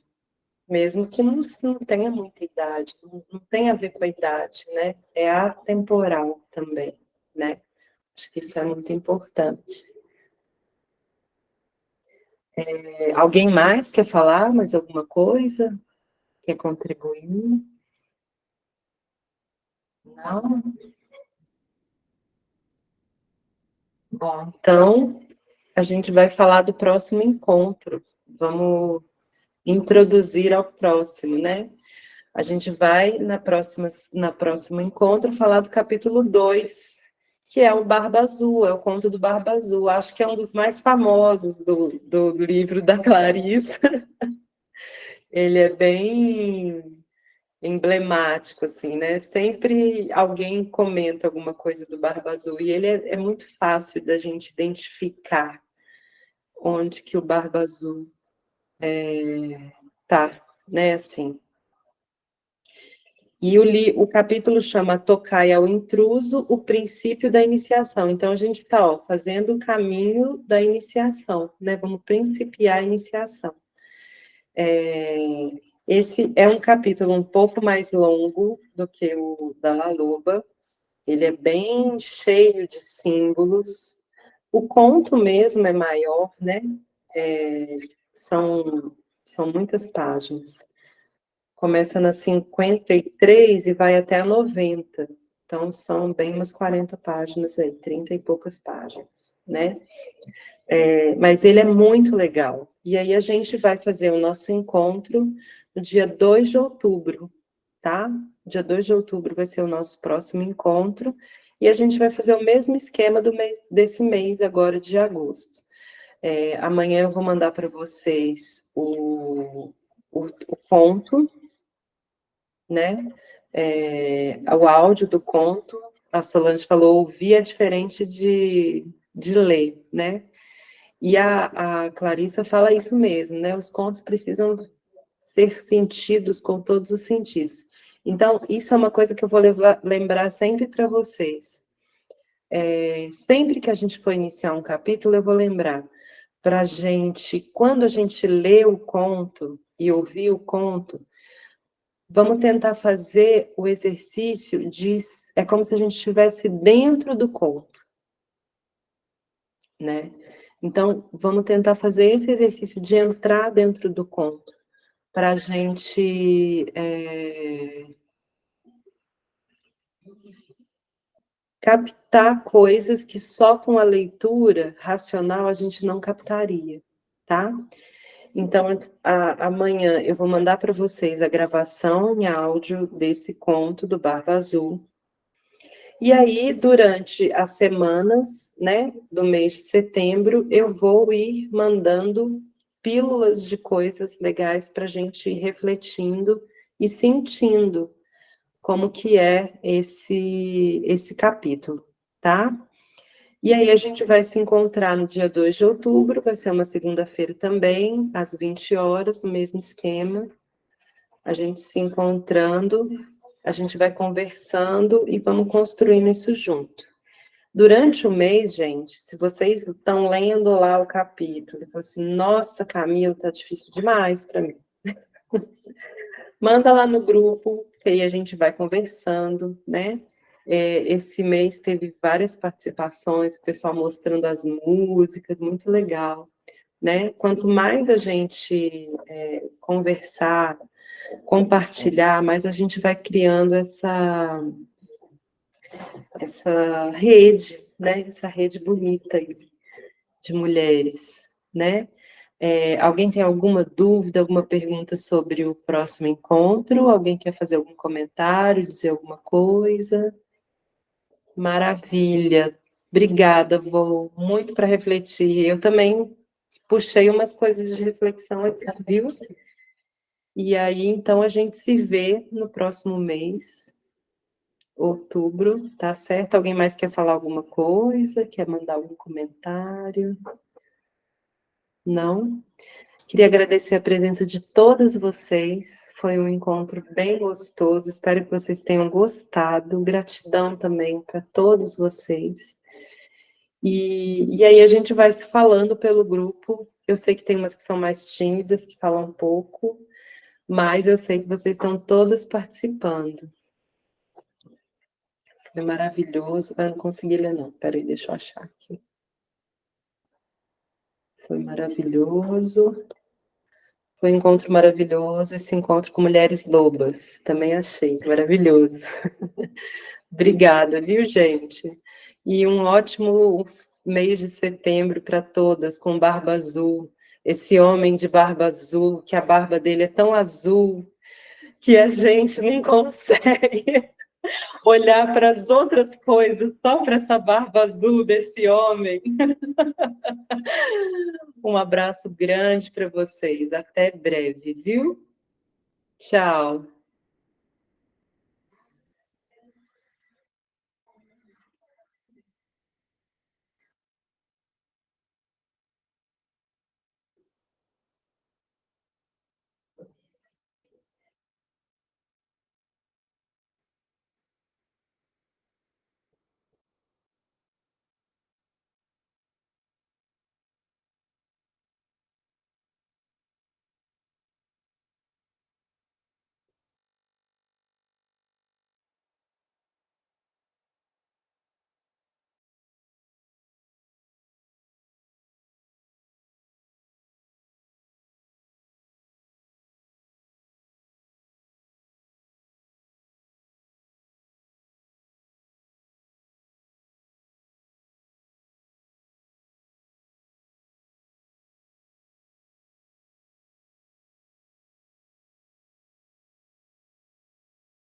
mesmo que não tenha muita idade, não tem a ver com a idade, né? É atemporal também, né? Acho que isso é muito importante. Alguém mais quer falar mais alguma coisa? Quer contribuir? Não? Bom, então a gente vai falar do próximo encontro. Vamos introduzir ao próximo, né? A gente vai, na próximo encontro, falar do capítulo 2, que é o Barba Azul, é o conto do Barba Azul. Acho que é um dos mais famosos do livro da Clarissa. Ele é bem emblemático, assim, né? Sempre alguém comenta alguma coisa do Barba Azul, e ele é muito fácil da gente identificar onde que o Barba Azul tá, né? Assim. E o capítulo chama Tocai ao Intruso, o princípio da iniciação. Então, a gente está fazendo o caminho da iniciação, né? Vamos principiar a iniciação. Esse é um capítulo um pouco mais longo do que o da La Loba. Ele é bem cheio de símbolos. O conto mesmo é maior, né? São muitas páginas. Começa na 53 e vai até a 90. Então, são bem umas 40 páginas aí, 30 e poucas páginas, né? Mas ele é muito legal. E aí a gente vai fazer o nosso encontro no dia 2 de outubro, tá? Dia 2 de outubro vai ser o nosso próximo encontro. E a gente vai fazer o mesmo esquema desse mês agora de agosto. Amanhã eu vou mandar para vocês o conto, né? O áudio do conto. A Solange falou, ouvir é diferente de ler, né? E a Clarissa fala isso mesmo, né? Os contos precisam ser sentidos com todos os sentidos. Então, isso é uma coisa que eu vou lembrar sempre para vocês. Sempre que a gente for iniciar um capítulo, eu vou lembrar para a gente, quando a gente lê o conto e ouvir o conto, vamos tentar fazer o exercício é como se a gente estivesse dentro do conto, né? Então, vamos tentar fazer esse exercício de entrar dentro do conto, para a gente captar coisas que só com a leitura racional a gente não captaria, tá? Então, amanhã eu vou mandar para vocês a gravação em áudio desse conto do Barba Azul. E aí, durante as semanas, né, do mês de setembro, eu vou ir mandando pílulas de coisas legais para a gente ir refletindo e sentindo como que é esse capítulo, tá? E aí a gente vai se encontrar no dia 2 de outubro, vai ser uma segunda-feira também, às 20 horas, no mesmo esquema. A gente se encontrando, a gente vai conversando e vamos construindo isso junto. Durante o mês, gente, se vocês estão lendo lá o capítulo e falam assim, nossa, Camila, tá difícil demais para mim. Manda lá no grupo, que aí a gente vai conversando, né? Esse mês teve várias participações, o pessoal mostrando as músicas, muito legal, né? Quanto mais a gente conversar, compartilhar, mais a gente vai criando essa rede, né? Essa rede bonita aí de mulheres, né? Alguém tem alguma dúvida, alguma pergunta sobre o próximo encontro? Alguém quer fazer algum comentário, dizer alguma coisa? Maravilha. Obrigada, vou muito para refletir. Eu também puxei umas coisas de reflexão aqui, viu? E aí, então, a gente se vê no próximo mês. outubro, tá certo? Alguém mais quer falar alguma coisa? Quer mandar algum comentário? Não? Queria agradecer a presença de todas vocês. Foi um encontro bem gostoso. Espero que vocês tenham gostado. Gratidão também para todos vocês. E aí a gente vai se falando pelo grupo. Eu sei que tem umas que são mais tímidas, que falam pouco, mas eu sei que vocês estão todas participando. Foi maravilhoso. Eu não consegui ler, não. Peraí, deixa eu achar aqui. Foi maravilhoso. Foi um encontro maravilhoso. Esse encontro com mulheres lobas. Também achei maravilhoso. Obrigada, viu, gente? E um ótimo mês de setembro para todas, com barba azul. Esse homem de barba azul, que a barba dele é tão azul que a gente não consegue olhar para as outras coisas, só para essa barba azul desse homem. Um abraço grande para vocês. Até breve, viu? Tchau.